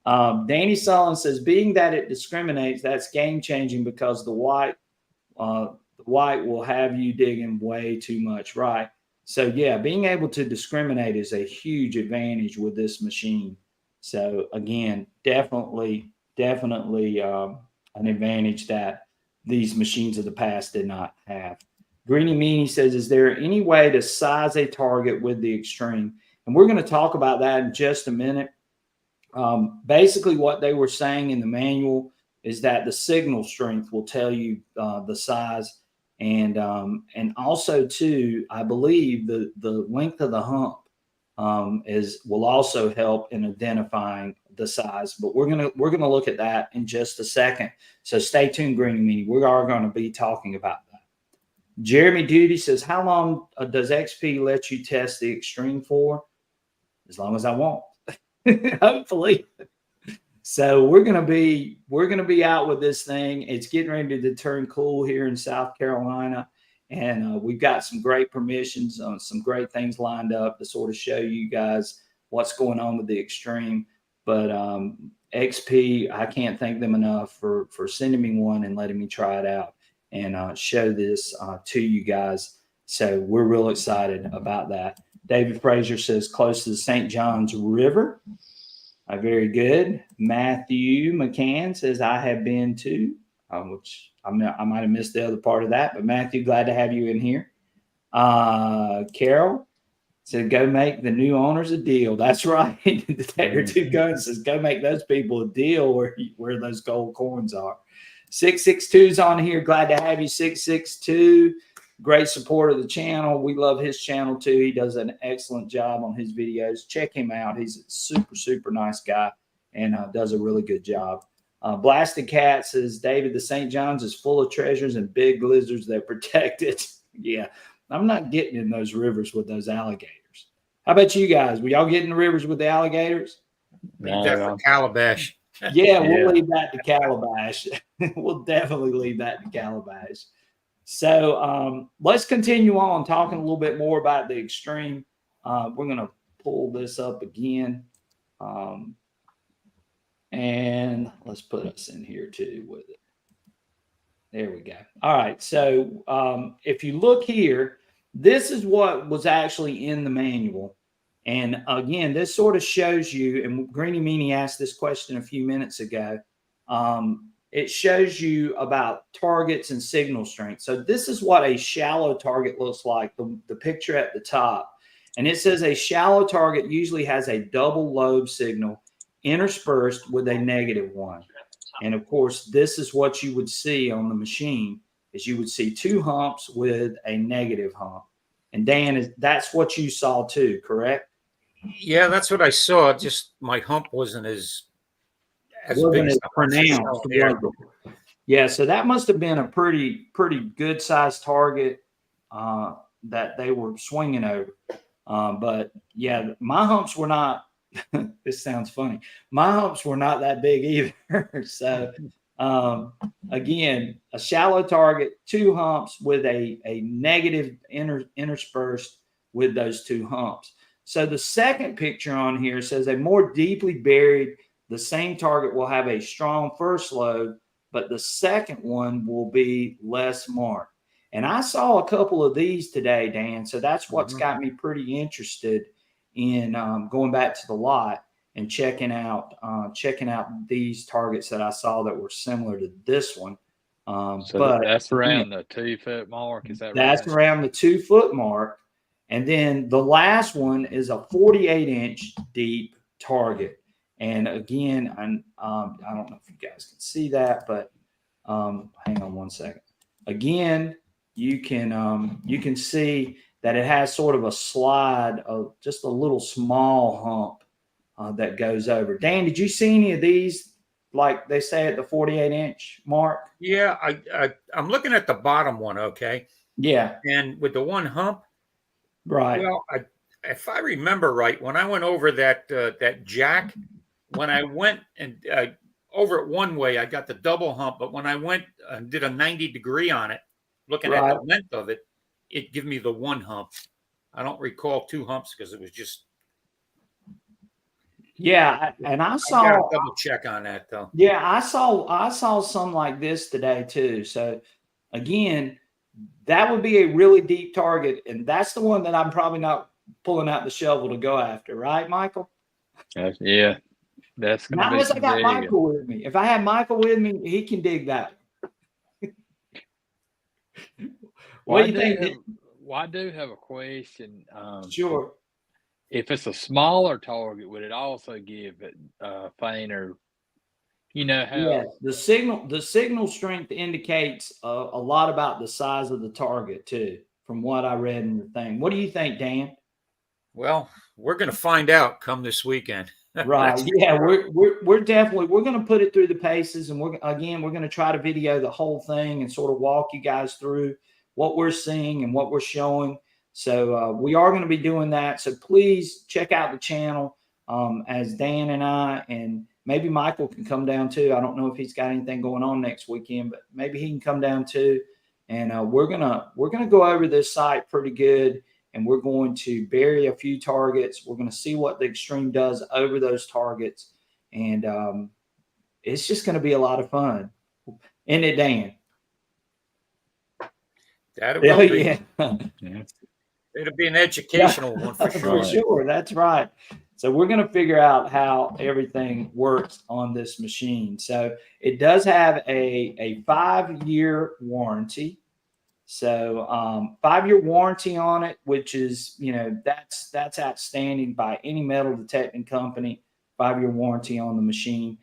Danny Sullen says, being that it discriminates, that's game changing because the white will have you digging way too much, right? So yeah, being able to discriminate is a huge advantage with this machine. So again, definitely an advantage that these machines of the past did not have. Greeny Meanie says, is there any way to size a target with the Extreme? And we're going to talk about that in just a minute. Basically, what they were saying in the manual is that the signal strength will tell you the size. And also, too, I believe the length of the hump will also help in identifying the size. But we're gonna look at that in just a second. So stay tuned, Greeny Meanie. We are going to be talking about that. Jeremy Duty says, how long does XP let you test the Extreme for? As long as I want, hopefully. So we're gonna be out with this thing. It's getting ready to turn cool here in South Carolina, and we've got some great permissions on some great things lined up to sort of show you guys what's going on with the Extreme. But XP, I can't thank them enough for sending me one and letting me try it out and show this to you guys. So we're real excited about that. David Frazier says close to the St. Johns River. Very good. Matthew McCann says I have been to, which I might have missed the other part of that, but Matthew, glad to have you in here. Carol said go make the new owners a deal. That's right. Detector 2 Guns says go make those people a deal where those gold coins are. 662's on here. Glad to have you, 662. Great support of the channel. We love his channel too. He does an excellent job on his videos. Check him out. He's a super, super nice guy and does a really good job. Blasted Cat says, David, the St. John's is full of treasures and big lizards that protect it. Yeah, I'm not getting in those rivers with those alligators. How about you guys? Will y'all get in the rivers with the alligators? Leave that for Calabash. Yeah, we'll leave that to Calabash. We'll definitely leave that to Calabash. So let's continue on talking a little bit more about the Extreme. We're going to pull this up again. And let's put us in here too with it. There we go. All right. So if you look here, this is what was actually in the manual. And again, this sort of shows you, and Greeny Meanie asked this question a few minutes ago. It shows you about targets and signal strength. So this is what a shallow target looks like, the picture at the top. And it says a shallow target usually has a double lobe signal interspersed with a negative one. And of course, this is what you would see on the machine, is you would see two humps with a negative hump. And Dan, that's what you saw too, correct? Yeah, that's what I saw. Just my hump wasn't as pronounced. Yeah, so that must have been a pretty good sized target that they were swinging over. But yeah, my humps were not. This sounds funny. My humps were not that big either. So again, a shallow target, two humps with a negative interspersed with those two humps. So the second picture on here says a more deeply buried. The same target will have a strong first lobe, but the second one will be less marked. And I saw a couple of these today, Dan. So that's what's got me pretty interested in going back to the lot and checking out these targets that I saw that were similar to this one. But that's around the 2 foot mark. Is that right? That's around the 2 foot mark. And then the last one is a 48-inch deep target. And again, I don't know if you guys can see that, but hang on one second. Again, you can see that it has sort of a slide of just a little small hump that goes over. Dan, did you see any of these, like they say at the 48-inch mark? Yeah, I'm looking at the bottom one, okay? Yeah. And with the one hump, right. Well, if I remember right, when I went over that jack, when I went and over it one way, I got the double hump. But when I went and did a 90-degree on it, looking at the length of it, it gave me the one hump. I don't recall two humps because it was just. Yeah, and I saw. I got to double check on that though. Yeah, I saw some like this today too. So again, that would be a really deep target, and that's the one that I'm probably not pulling out the shovel to go after, right, Michael? Yeah. That's not unless I got Michael with me. If I have Michael with me, he can dig that. What do you think? Well, I do have a question. Sure. If it's a smaller target, would it also give it fainter? You know how? Yeah, the signal strength indicates a lot about the size of the target too, from what I read in the thing. What do you think, Dan? Well, we're going to find out come this weekend. Right. Yeah, we're definitely going to put it through the paces, and we're going to try to video the whole thing and sort of walk you guys through what we're seeing and what we're showing. So we are going to be doing that. So please check out the channel as Dan and I, and maybe Michael can come down too. I don't know if he's got anything going on next weekend, but maybe he can come down too. And we're gonna go over this site pretty good, and we're going to bury a few targets. We're going to see what the Extreme does over those targets, and it's just going to be a lot of fun. Isn't it, Dan? That will be. Yeah. It'll be an educational one for sure. For sure, that's right. So we're going to figure out how everything works on this machine. So it does have a 5-year warranty. So 5-year warranty on it, which is, that's outstanding by any metal detecting company. 5-year warranty on the machine.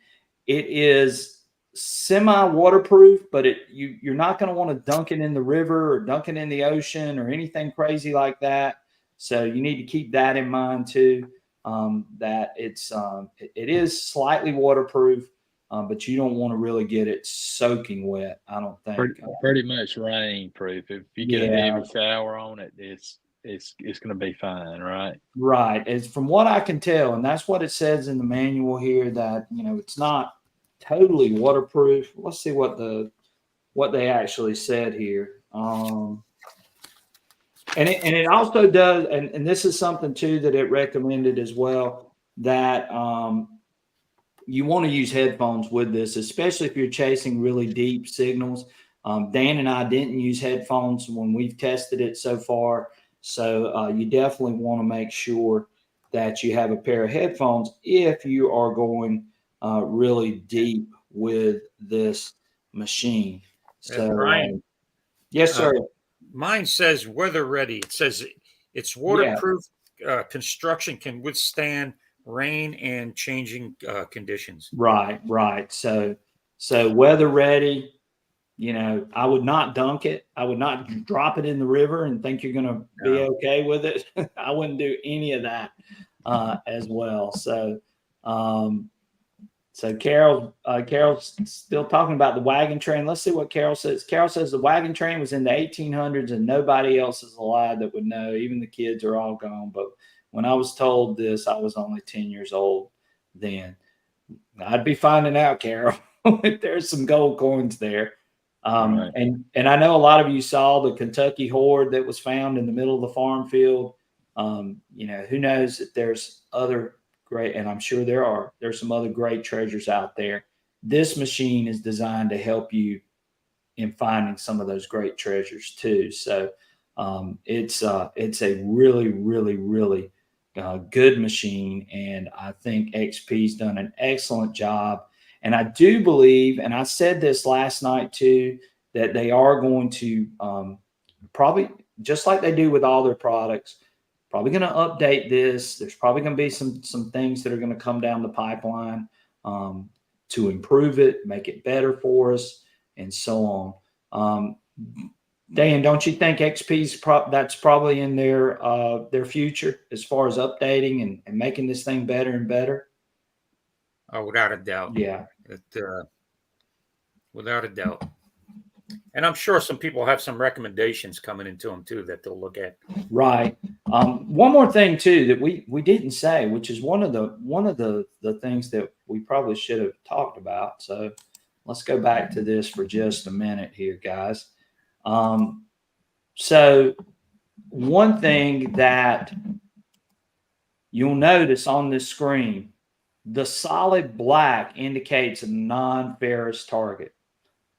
It is semi-waterproof, but you're not going to want to dunk it in the river or dunk it in the ocean or anything crazy like that. So you need to keep that in mind too. That it is slightly waterproof. But you don't want to really get it soaking wet, I don't think. Pretty much rain proof. If you get a heavy shower on it, it's going to be fine, right? Right. It's from what I can tell, and that's what it says in the manual here, that it's not totally waterproof. Let's see what they actually said here. And it also does, and this is something too that it recommended as well, that you want to use headphones with this, especially if you're chasing really deep signals. Dan and I didn't use headphones when we've tested it so far. So you definitely want to make sure that you have a pair of headphones if you are going really deep with this machine. So, Brian, yes, sir. Mine says weather ready. It says it's waterproof. Construction can withstand rain and changing conditions. Right. So weather ready. I would not dunk it. I would not drop it in the river and think you're going to be okay with it. I wouldn't do any of that as well. So, Carol's still talking about the wagon train. Let's see what Carol says. Carol says the wagon train was in the 1800s and nobody else is alive that would know. Even the kids are all gone. But when I was told this, I was only 10 years old then. I'd be finding out, Carol, if there's some gold coins there. Right. And I know a lot of you saw the Kentucky hoard that was found in the middle of the farm field. Who knows if there's other great, and I'm sure there's some other great treasures out there. This machine is designed to help you in finding some of those great treasures too. So it's a really, really, really good machine. And I think XP's done an excellent job. And I do believe, and I said this last night too, that they are going to probably, just like they do with all their products, probably going to update this. There's probably going to be some things that are going to come down the pipeline to improve it, make it better for us, and so on. Dan, don't you think XP's that's probably in their future as far as updating and making this thing better and better? Oh, without a doubt. Yeah. Without a doubt. And I'm sure some people have some recommendations coming into them too that they'll look at. Right. One more thing too that we didn't say, which is one of the things that we probably should have talked about. So let's go back to this for just a minute here, guys. So one thing that you'll notice on this screen, the solid black indicates a non-ferrous target.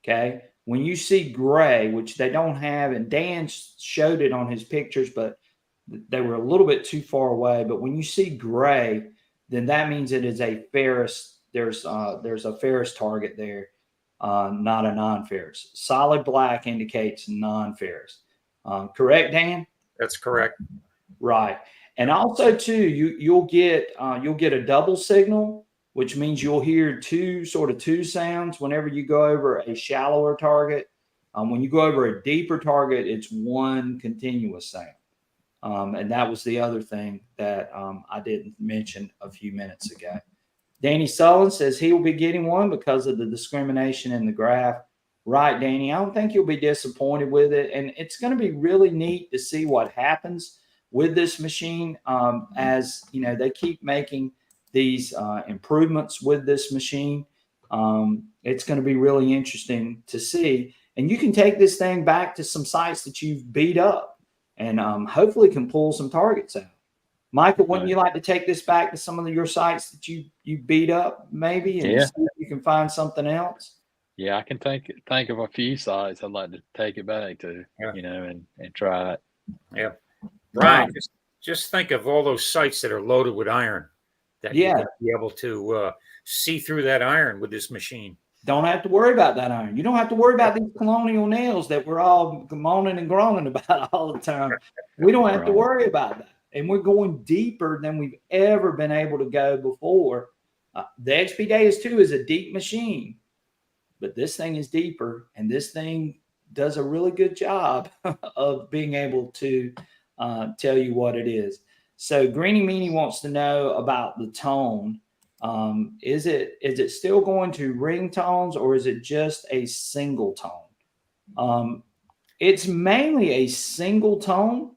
Okay. When you see gray, which they don't have, and Dan showed it on his pictures, but they were a little bit too far away. But when you see gray, then that means it is a ferrous. There's a ferrous target there, not a non-ferrous. Solid black indicates non-ferrous. Correct, Dan? That's correct. Right. And also too, you'll get a double signal, which means you'll hear two sounds whenever you go over a shallower target. When you go over a deeper target, it's one continuous sound. And that was the other thing that I didn't mention a few minutes ago. Danny Sullivan says he will be getting one because of the discrimination in the graph. Right, Danny. I don't think you'll be disappointed with it. And it's going to be really neat to see what happens with this machine as, you know, they keep making these improvements with this machine. It's going to be really interesting to see. And you can take this thing back to some sites that you've beat up and hopefully can pull some targets out. Michael, wouldn't you like to take this back to some of your sites that you beat up maybe and see if you can find something else? Yeah, I can think of a few sites I'd like to take it back to, you know, and try it. Yeah. Brian, just think of all those sites that are loaded with iron that you're going to be able to see through that iron with this machine. Don't have to worry about that iron. You don't have to worry about these colonial nails that we're all moaning and groaning about all the time. We don't have to worry about that. And we're going deeper than we've ever been able to go before. The XP Days 2 is a deep machine, but this thing is deeper, and this thing does a really good job of being able to tell you what it is. So Greeny Meanie wants to know about the tone. Is it still going to ring tones, or is it just a single tone? It's mainly a single tone,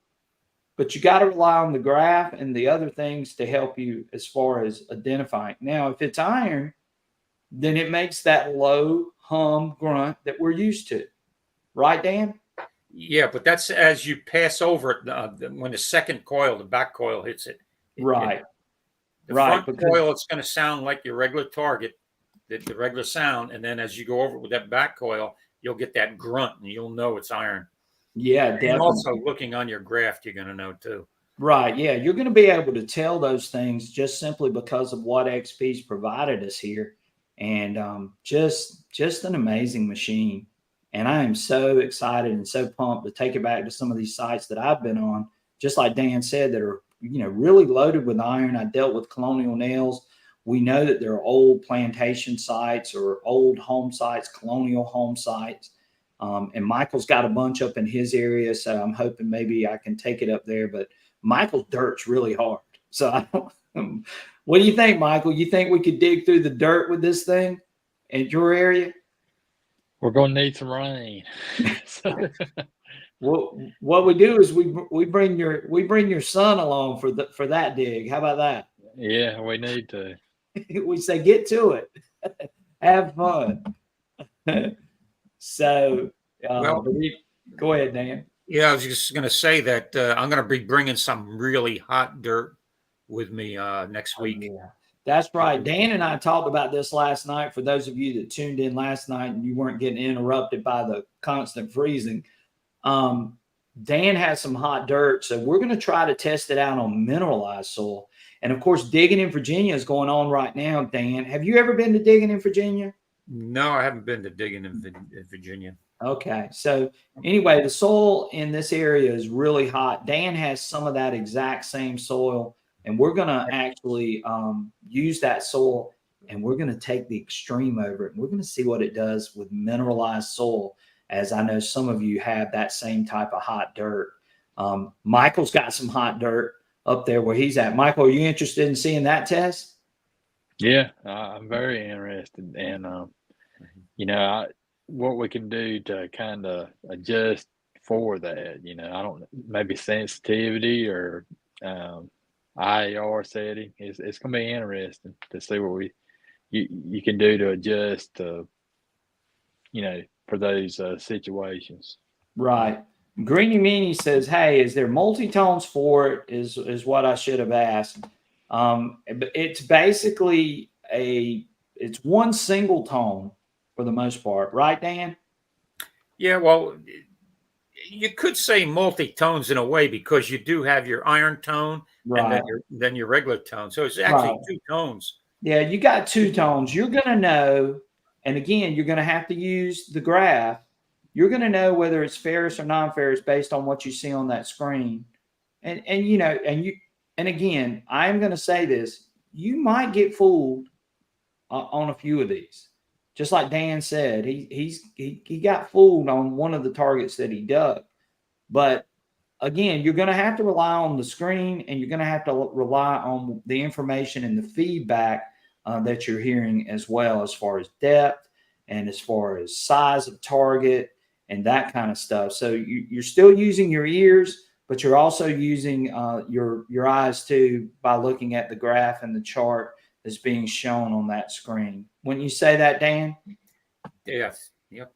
but you got to rely on the graph and the other things to help you as far as identifying. Now, if it's iron, then it makes that low hum grunt that we're used to. Right, Dan? Yeah, but that's as you pass over it when the second coil, the back coil hits it. Right. The front coil, it's going to sound like your regular target, the regular sound. And then as you go over it with that back coil, you'll get that grunt and you'll know it's iron. Yeah, definitely. And also looking on your graph, you're going to know too. Right. Yeah. You're going to be able to tell those things just simply because of what XP's provided us here. And just an amazing machine. And I am so excited and so pumped to take it back to some of these sites that I've been on, just like Dan said, that are, you know, really loaded with iron. I dealt with colonial nails. We know that there are old plantation sites or old home sites, colonial home sites. And Michael's got a bunch up in his area, so I'm hoping maybe I can take it up there. But Michael's dirt's really hard. So I don't, what do you think, Michael? You think we could dig through the dirt with this thing in your area? We're going to need some rain. What we do is we bring your son along for that dig. How about that? Yeah, we need to. We say get to it, have fun. So, go ahead, Dan. Yeah, I was just going to say that I'm going to be bringing some really hot dirt with me next week. Yeah, that's right. Dan and I talked about this last night. For those of you that tuned in last night and you weren't getting interrupted by the constant freezing, Dan has some hot dirt. So we're going to try to test it out on mineralized soil. And of course, digging in Virginia is going on right now, Dan. Have you ever been to digging in Virginia? No, I haven't been to digging in Virginia. Okay. So anyway, the soil in this area is really hot. Dan has some of that exact same soil, and we're going to actually use that soil, and we're going to take the extreme over it. And we're going to see what it does with mineralized soil, as I know some of you have that same type of hot dirt. Michael's got some hot dirt up there where he's at. Michael, are you interested in seeing that test? Yeah, I'm very interested. And, you know, what we can do to kind of adjust for that, you know, I don't know, maybe sensitivity or IAR setting. It's going to be interesting to see what you can do to adjust to, you know, for those situations. Right. Greeny Meanie says, hey, is there multi-tones for it is what I should have asked. It's basically it's one single tone for the most part. Right, Dan? Yeah, well, you could say multi-tones in a way because you do have your iron tone and then your regular tone. So it's actually two tones. Yeah, you got two tones. You're going to know, and again, you're going to have to use the graph. You're going to know whether it's ferrous or non-ferrous based on what you see on that screen. And you know, and again, I'm going to say this, you might get fooled on a few of these. Just like Dan said, he got fooled on one of the targets that he dug. But again, you're going to have to rely on the screen, and you're going to have to rely on the information and the feedback that you're hearing as well, as far as depth and as far as size of target and that kind of stuff. So you're still using your ears, but you're also using your eyes too, by looking at the graph and the chart that's being shown on that screen. Wouldn't you say that, Dan? Yes. Yep.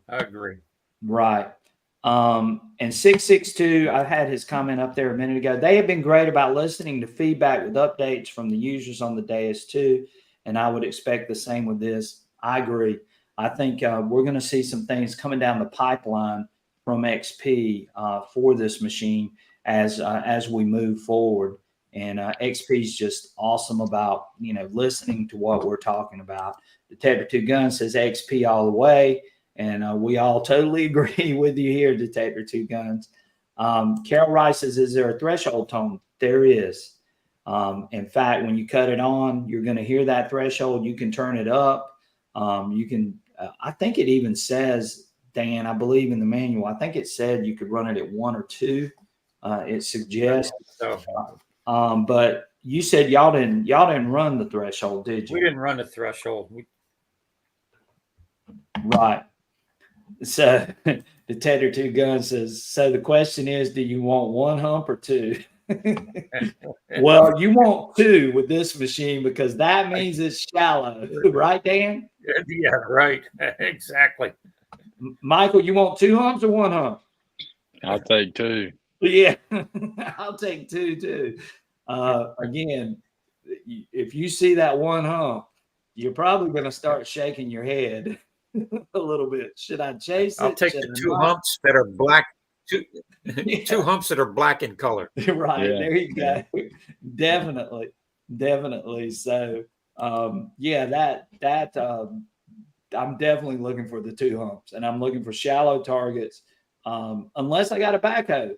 I agree. Right. And 662, I had his comment up there a minute ago. They have been great about listening to feedback with updates from the users on the dais too. And I would expect the same with this. I agree. I think we're going to see some things coming down the pipeline from XP for this machine as we move forward. And XP is just awesome about, listening to what we're talking about. Detector 2 Gun says XP all the way. And we all totally agree with you here, Detector 2 Guns. Carol Rice says, is there a threshold tone? There is. In fact, when you cut it on, you're going to hear that threshold. You can turn it up. You can, I think it even says, Dan, I believe in the manual, I think it said you could run it at 1 or 2. It suggests. So But you said y'all didn't run the threshold, did you? we didn't run the threshold. Right. So Detector 2 Gun says, so the question is, do you want 1 hump or 2? Well, you want 2 with this machine, because that means it's shallow, right, Dan? Yeah, right. Exactly. Michael, you want 2 humps or 1 hump? I'll take 2. Yeah, I'll take 2 too. Again, if you see that 1 hump, you're probably going to start shaking your head a little bit. Should I chase it? I'll take the 2 humps that are black. Two humps that are black in color. Right. Yeah. There you go. Definitely. So I'm definitely looking for the 2 humps, and I'm looking for shallow targets. Unless I got a backhoe,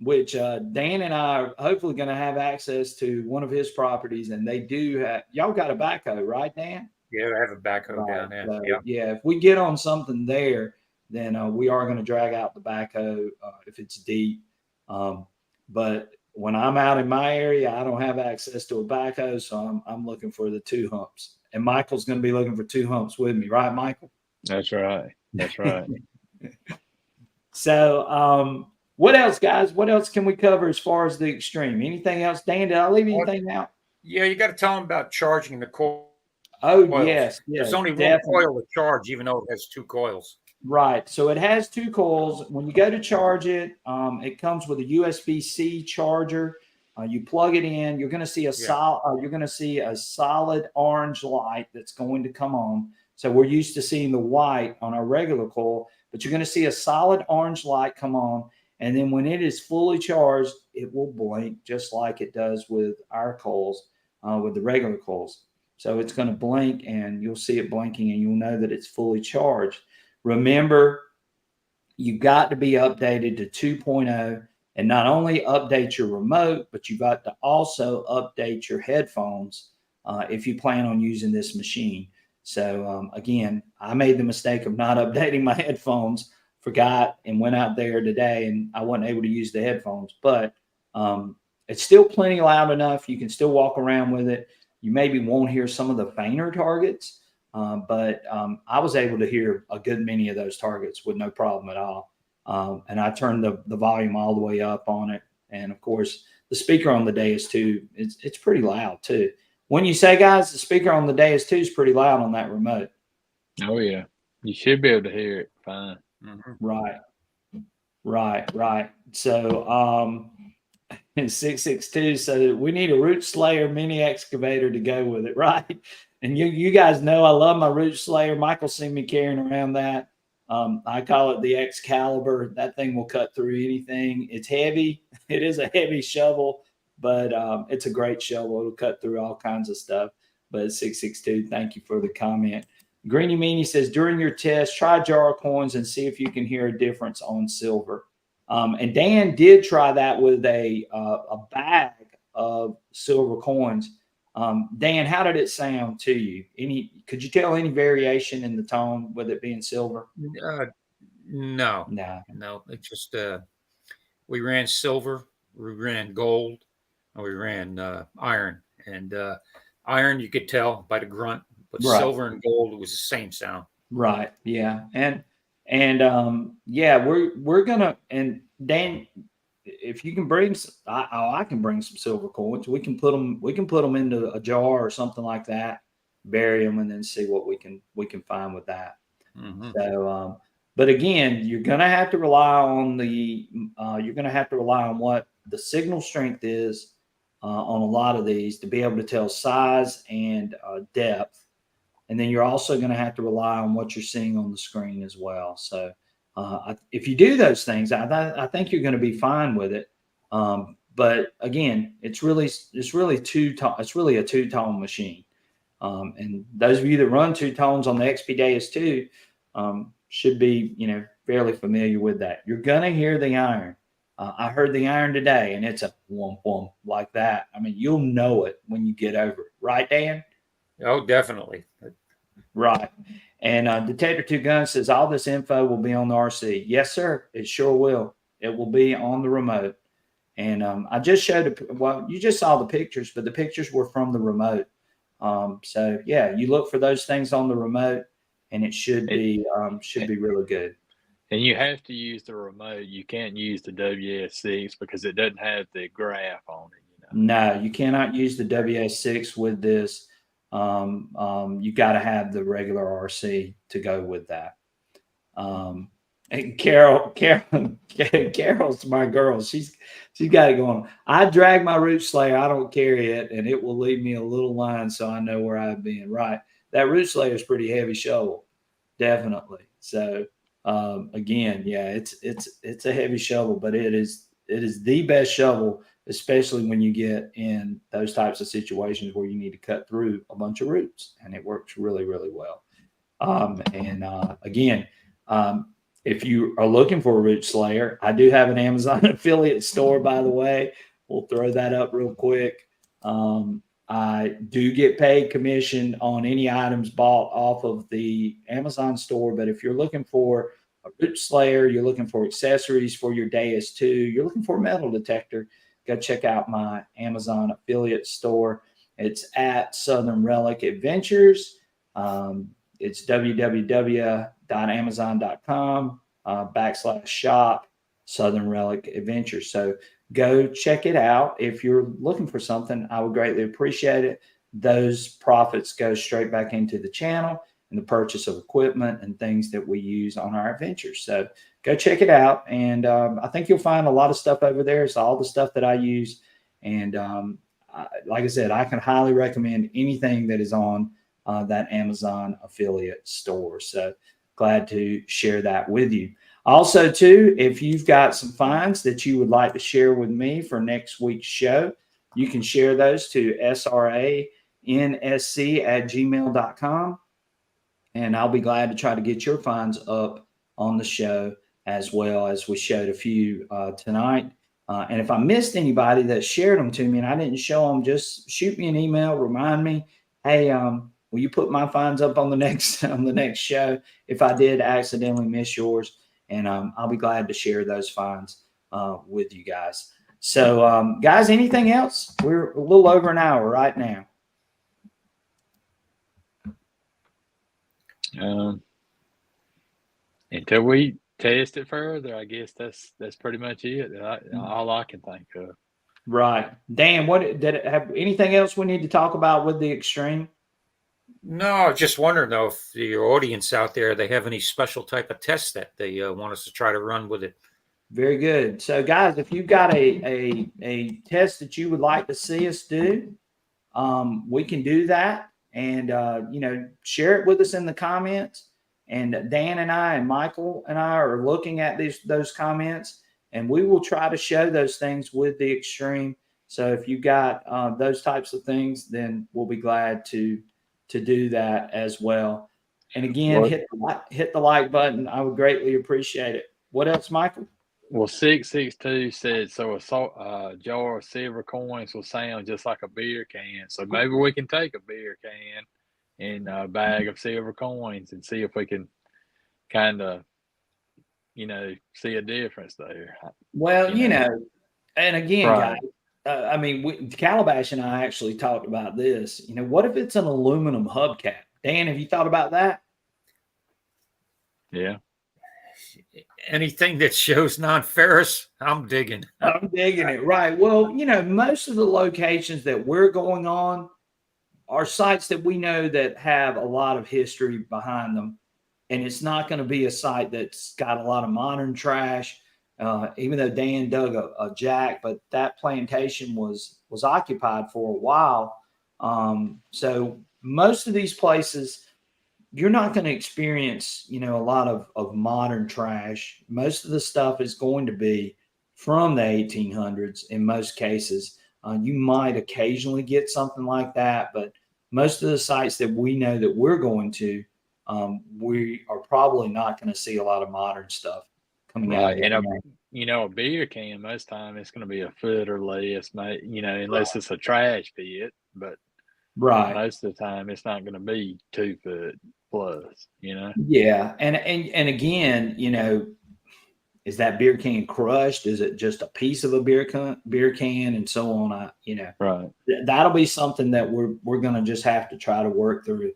which Dan and I are hopefully going to have access to one of his properties, and they do have. Y'all got a backhoe, right, Dan? Yeah, I have a backhoe down there. So, Yeah. yeah, if we get on something there, then we are going to drag out the backhoe if it's deep. But when I'm out in my area, I don't have access to a backhoe, so I'm looking for the 2 humps. And Michael's going to be looking for 2 humps with me, right, Michael? That's right. That's right. So, what else, guys? What else can we cover as far as the extreme? Anything else? Dan, did I leave anything out? Yeah, you got to tell them about charging the coils. Oh, yes. There's only definitely. 1 coil to charge, even though it has 2 coils. Right. So it has 2 coils. When you go to charge it, it comes with a USB-C charger. You plug it in. You're going to see a solid orange light that's going to come on. So we're used to seeing the white on our regular coil, but you're going to see a solid orange light come on. And then when it is fully charged, it will blink just like it does with our coils, with the regular coils. So it's going to blink, and you'll see it blinking, and you'll know that it's fully charged. Remember, you got to be updated to 2.0, and not only update your remote, but you got to also update your headphones if you plan on using this machine. So again, I made the mistake of not updating my headphones, forgot, and went out there today, and I wasn't able to use the headphones. But it's still plenty loud enough. You can still walk around with it. You maybe won't hear some of the fainter targets. But I was able to hear a good many of those targets with no problem at all. And I turned the volume all the way up on it. And of course, the speaker on the dais too, it's pretty loud too. When you say, guys, the speaker on the dais too is pretty loud on that remote. Oh, yeah. You should be able to hear it fine. Mm-hmm. Right. So 662. So we need a Root Slayer mini excavator to go with it, right? And you guys know I love my Root Slayer. Michael's seen me carrying around that. I call it the Excalibur. That thing will cut through anything. It's heavy. It is a heavy shovel, but it's a great shovel. It'll cut through all kinds of stuff. But 662, thank you for the comment. Greeny Meanie says, during your test, try jar coins and see if you can hear a difference on silver. And Dan did try that with a bag of silver coins. Dan, how did it sound to you? Could you tell any variation in the tone with it being silver? No. No. It just We ran silver, we ran gold, and we ran iron. And iron, you could tell by the grunt, but Right. silver and gold was the same sound. Right. Yeah. And yeah, we're gonna, and Dan, if you can bring I can bring some silver coins. We can put them into a jar or something like that, bury them, and then see what we can find with that. Hmm. So, but again, you're going to have to rely on what the signal strength is on a lot of these to be able to tell size and depth. And then you're also going to have to rely on what you're seeing on the screen as well. So, if you do those things, I think you're going to be fine with it. But again, it's really a two-tone machine. And those of you that run two tones on the XP Deus 2 should be, fairly familiar with that. You're gonna hear the iron. I heard the iron today, and it's a whomp whomp like that. I mean, you'll know it when you get over it, right, Dan? Oh, definitely. Right. And Detector Two Gun says all this info will be on the RC. Yes, sir. It sure will. It will be on the remote. And I just showed. Well, you just saw the pictures, but the pictures were from the remote. So yeah, you look for those things on the remote, and it should be really good. And you have to use the remote. You can't use the WS6 because it doesn't have the graph on it. No, you cannot use the WS6 with this. You got to have the regular RC to go with that. And Carol's my girl. She's got it going. I drag my root slayer. I don't carry it, and it will leave me a little line so I know where I've been. Right, that root slayer is pretty heavy shovel, definitely. So again, yeah, it's a heavy shovel, but it is the best shovel, especially when you get in those types of situations where you need to cut through a bunch of roots, and it works really really well. And again, um, if you are looking for a root slayer, I do have an Amazon affiliate store, by the way. We'll throw that up real quick. I do get paid commission on any items bought off of the Amazon store. But if you're looking for a root slayer, you're looking for accessories for your Deus 2, you're looking for a metal detector, go check out my Amazon affiliate store. It's at Southern Relic Adventures. It's www.amazon.com /shop Southern Relic Adventure. So go check it out. If you're looking for something, I would greatly appreciate it. Those profits go straight back into the channel and the purchase of equipment and things that we use on our adventures. So go check it out. And I think you'll find a lot of stuff over there. It's all the stuff that I use. And like I said, I can highly recommend anything that is on that Amazon affiliate store. So glad to share that with you. Also, too, if you've got some finds that you would like to share with me for next week's show, you can share those to srансc@gmail.com. And I'll be glad to try to get your finds up on the show as well, as we showed a few tonight. And if I missed anybody that shared them to me and I didn't show them, just shoot me an email, remind me, hey, will you put my finds up on the next show if I did accidentally miss yours? And I'll be glad to share those finds with you guys. So, guys, anything else? We're a little over an hour right now. Until we test it further, I guess that's pretty much it. All I can think of. Right, Dan. What did it have? Anything else we need to talk about with the Extreme? No, just wondering though if your audience out there they have any special type of tests that they want us to try to run with it. Very good. So, guys, if you've got a test that you would like to see us do, we can do that, and share it with us in the comments. And Dan and I and Michael and I are looking at those comments, and we will try to show those things with the Extreme. So if you've got those types of things, then we'll be glad to do that as well. And again, hit the like button. I would greatly appreciate it. What else, Michael? Well, 662 said so a jar of silver coins will sound just like a beer can. So maybe we can take a beer can and a bag of silver coins and see if we can kind of see a difference there. Well, You know, and again, guys, right? I mean, Calabash and I actually talked about this. What if it's an aluminum hubcap? Dan, have you thought about that? Yeah, Anything that shows non-ferrous, I'm digging. I'm digging it. Right. Well, most of the locations that we're going on are sites that we know that have a lot of history behind them. And it's not going to be a site that's got a lot of modern trash. Even though Dan dug a jack, but that plantation was occupied for a while. So most of these places, you're not going to experience, a lot of modern trash. Most of the stuff is going to be from the 1800s in most cases. You might occasionally get something like that, but most of the sites that we know that we're going to, we are probably not going to see a lot of modern stuff coming out of right. there. And a beer can most time it's going to be a foot or less, unless it's a trash pit. But Right. most of the time, it's not going to be 2 foot plus. Yeah. And again, is that beer can crushed? Is it just a piece of a beer can and so on? Right. That'll be something that we're going to just have to try to work through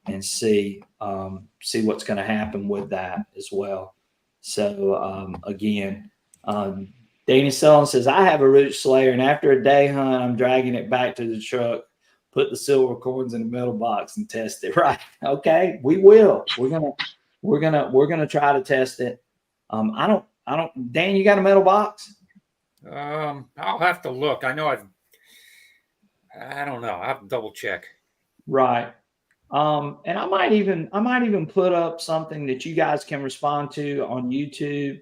and see what's going to happen with that as well. So again, Danny Sullivan says, I have a root slayer, and after a day hunt, I'm dragging it back to the truck, put the silver coins in the metal box, and test it. Right? Okay, we will. We're gonna try to test it. I don't. Dan, you got a metal box? I'll have to look. I don't know. I'll have to double check. Right. And I might even put up something that you guys can respond to on YouTube,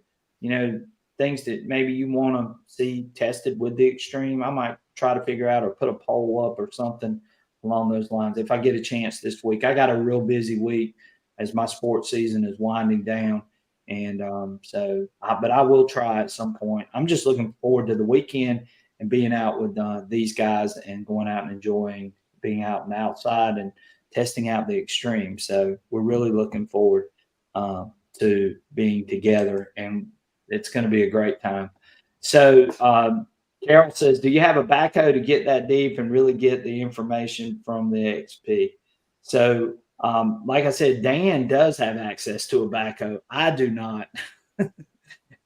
things that maybe you want to see tested with the Extreme. I might try to figure out or put a poll up or something along those lines if I get a chance this week. I got a real busy week as my sports season is winding down. And but I will try at some point. I'm just looking forward to the weekend and being out with these guys and going out and enjoying being out and outside and testing out the Extreme. So we're really looking forward to being together, and it's going to be a great time. So Carol says, do you have a backhoe to get that deep and really get the information from the XP? So like I said, Dan does have access to a backhoe. I do not.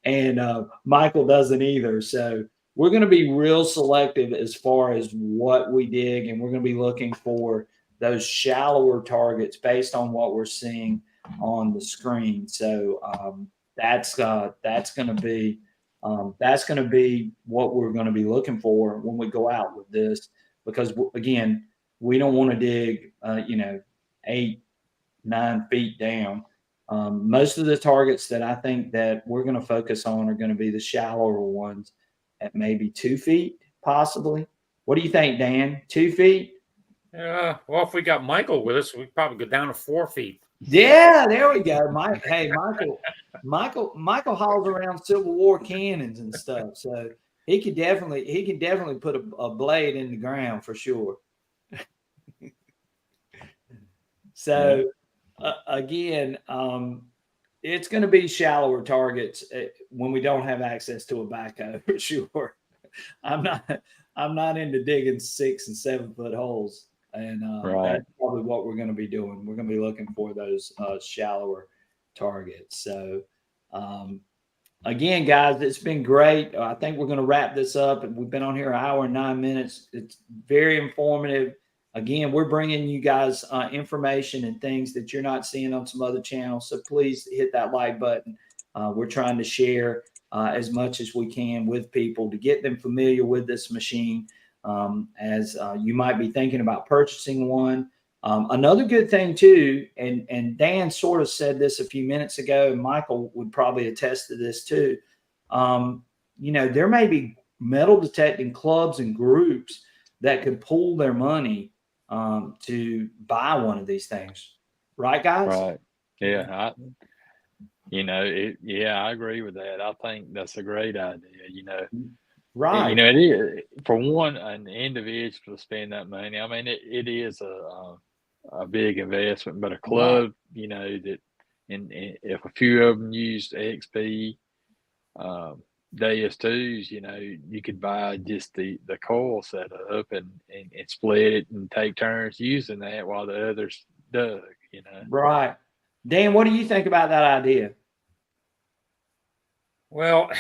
And Michael doesn't either. So we're going to be real selective as far as what we dig, and we're going to be looking for those shallower targets based on what we're seeing on the screen. So that's going to be what we're going to be looking for when we go out with this, because again, we don't want to dig 8-9 feet down. Most of the targets that I think that we're going to focus on are going to be the shallower ones at maybe 2 feet, possibly. What do you think, Dan? 2 feet? Well, if we got Michael with us, we'd probably go down to 4 feet. Yeah, there we go. Michael hauls around Civil War cannons and stuff, so he can definitely put a blade in the ground for sure. So again, it's going to be shallower targets when we don't have access to a backhoe for sure. I'm not into digging 6 and 7 foot holes, and that's probably what we're going to be doing. We're going to be looking for those shallower targets. So again, guys, it's been great. I think we're going to wrap this up. We've been on here an hour and 9 minutes. It's very informative. Again, we're bringing you guys information and things that you're not seeing on some other channels. So please hit that like button. We're trying to share as much as we can with people to get them familiar with this machine as you might be thinking about purchasing one. Another good thing too, and Dan sort of said this a few minutes ago, and Michael would probably attest to this too. There may be metal detecting clubs and groups that could pool their money to buy one of these things, right, guys? Right. Yeah. I agree with that. I think that's a great idea. Right. It is for an individual to spend that money. I mean, it is a big investment, but a club, that and if a few of them used XP DS2s, you could buy just the coil setup and split it and take turns using that while the others dug. Right. Dan, what do you think about that idea? Well,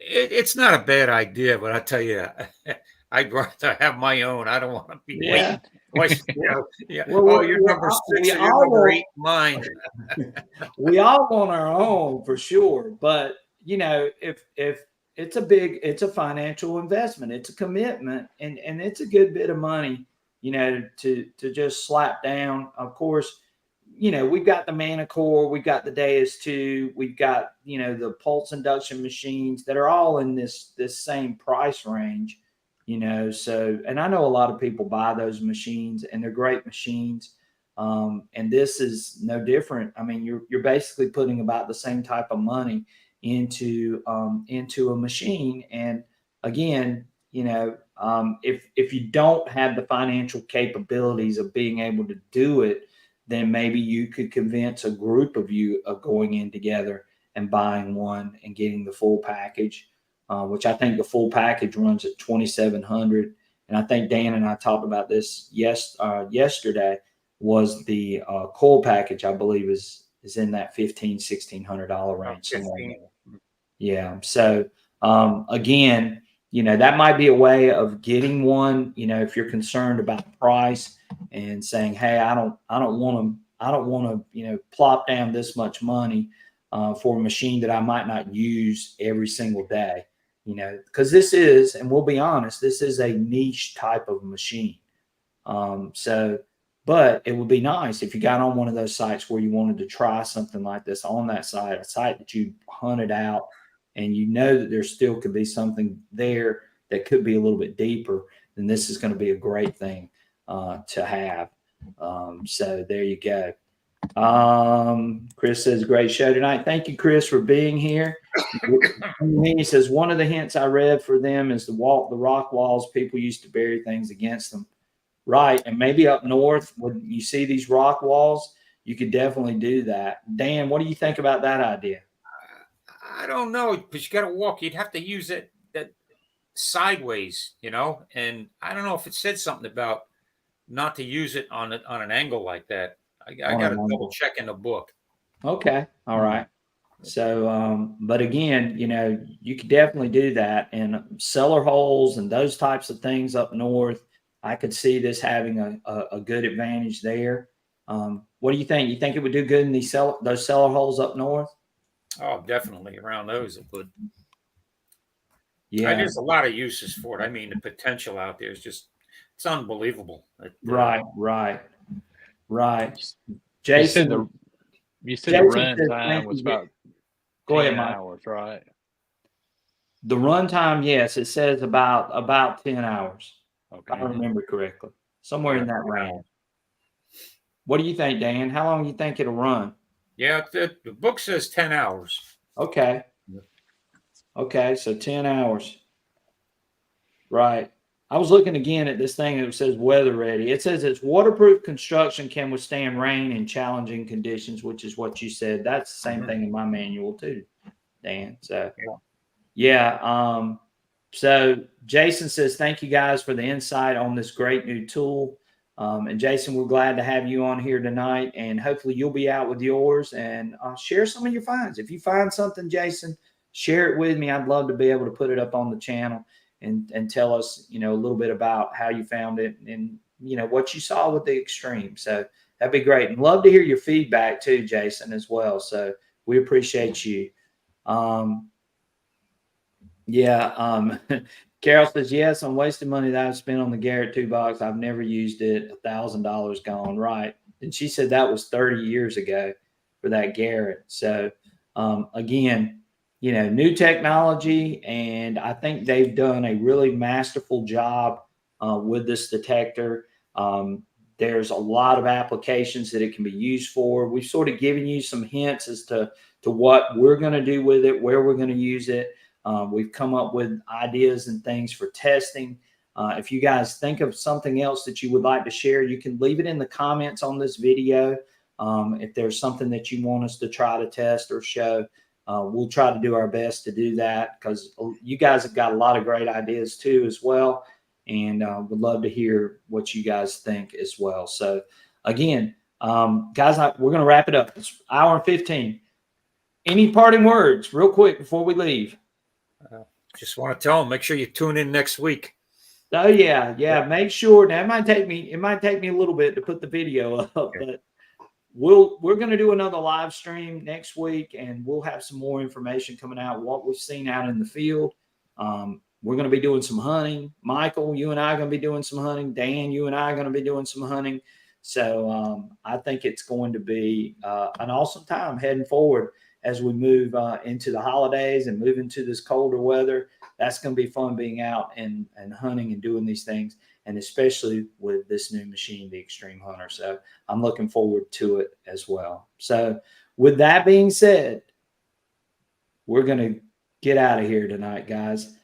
it's not a bad idea, but I tell you, I'd rather have my own. I don't want to be Yeah. waiting. Yeah. Well, Oh, you're number 6 or you're number 8 mine. We all want our own for sure, but if it's a financial investment, it's a commitment, and it's a good bit of money, to just slap down. Of course, we've got the Manicore, we've got the Deus 2, we've got the pulse induction machines that are all in this same price range. So, and I know a lot of people buy those machines, and they're great machines. And this is no different. I mean, you're basically putting about the same type of money into a machine. And again, if you don't have the financial capabilities of being able to do it, then maybe you could convince a group of you of going in together and buying one and getting the full package, which I think the full package runs at 2,700. And I think Dan and I talked about this yesterday. Was the coil package, I believe, is in that $1,500-$1,600 range somewhere there. Yeah. So again, that might be a way of getting one. If you're concerned about price and saying, "Hey, I don't want to plop down this much money for a machine that I might not use every single day." Because this is, and we'll be honest, this is a niche type of machine. But it would be nice if you got on one of those sites where you wanted to try something like this on that site, a site that you hunted out, and that there still could be something there that could be a little bit deeper, then this is going to be a great thing to have. So there you go. Chris says, great show tonight. Thank you, Chris, for being here. He says, one of the hints I read for them is the rock walls. People used to bury things against them. Right. And maybe up north, when you see these rock walls, you could definitely do that. Dan, what do you think about that idea? I don't know, because you got to walk. You'd have to use it that sideways, and I don't know if it said something about not to use it on an angle like that. I got to double check in the book. Okay. All right. So, but again, you could definitely do that. And cellar holes and those types of things up north, I could see this having a good advantage there. What do you think? You think it would do good in those cellar holes up north? Oh, definitely. Around those, it would. Yeah. There's a lot of uses for it. I mean, the potential out there is it's unbelievable. Right. Jason, you said the run time was about Go ahead, 10 hours, right? The run time, yes, it says about 10 hours. Okay. If I remember correctly. Somewhere in that range. What do you think, Dan? How long do you think it'll run? Yeah, the book says 10 hours. Okay. Okay, so 10 hours. Right. I was looking again at this thing that says weather ready. It says it's waterproof construction, can withstand rain and challenging conditions, which is what you said. That's the same thing in my manual too, Dan. So yeah. So Jason says, thank you guys for the insight on this great new tool. And Jason, we're glad to have you on here tonight, and hopefully you'll be out with yours and share some of your finds. If you find something, Jason, share it with me. I'd love to be able to put it up on the channel and tell us, a little bit about how you found it and, what you saw with the XTREM. So that'd be great. And love to hear your feedback too, Jason, as well. So we appreciate you. Carol says, yes, I'm wasting money that I've spent on the Garrett 2 box. I've never used it. $1,000 gone. Right. And she said that was 30 years ago for that Garrett. So again, new technology, and I think they've done a really masterful job with this detector. There's a lot of applications that it can be used for. We've sort of given you some hints as to what we're going to do with it, where we're going to use it. We've come up with ideas and things for testing. If you guys think of something else that you would like to share, you can leave it in the comments on this video. If there's something that you want us to try to test or show, we'll try to do our best to do that, because you guys have got a lot of great ideas too as well. And would love to hear what you guys think as well. So again, guys, we're going to wrap it up. It's hour and 15. Any parting words real quick before we leave? Just want to tell them, make sure you tune in next week. Oh yeah. Make sure. Now it might take me a little bit to put the video up, but we're going to do another live stream next week, and we'll have some more information coming out, what we've seen out in the field. We're going to be doing some hunting. Michael, you and I are going to be doing some hunting. Dan, you and I are going to be doing some hunting. So I think it's going to be an awesome time heading forward as we move into the holidays and move into this colder weather. That's going to be fun, being out and hunting and doing these things, and especially with this new machine, the XTREM Hunter. So I'm looking forward to it as well. So with that being said, we're going to get out of here tonight, guys.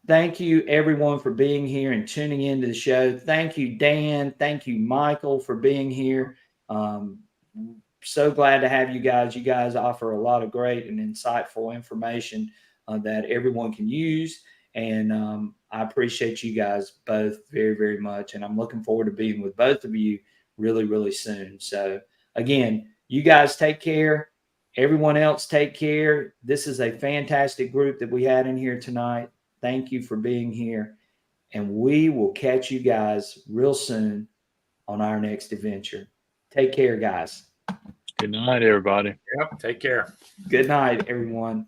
Thank you, everyone, for being here and tuning into the show. Thank you, Dan. Thank you, Michael, for being here. So glad to have you guys. You guys offer a lot of great and insightful information that everyone can use. And I appreciate you guys both very, very much. And I'm looking forward to being with both of you really, really soon. So again, you guys take care. Everyone else take care. This is a fantastic group that we had in here tonight. Thank you for being here. And we will catch you guys real soon on our next adventure. Take care, guys. Good night, everybody. Yep. Take care. Good night, everyone.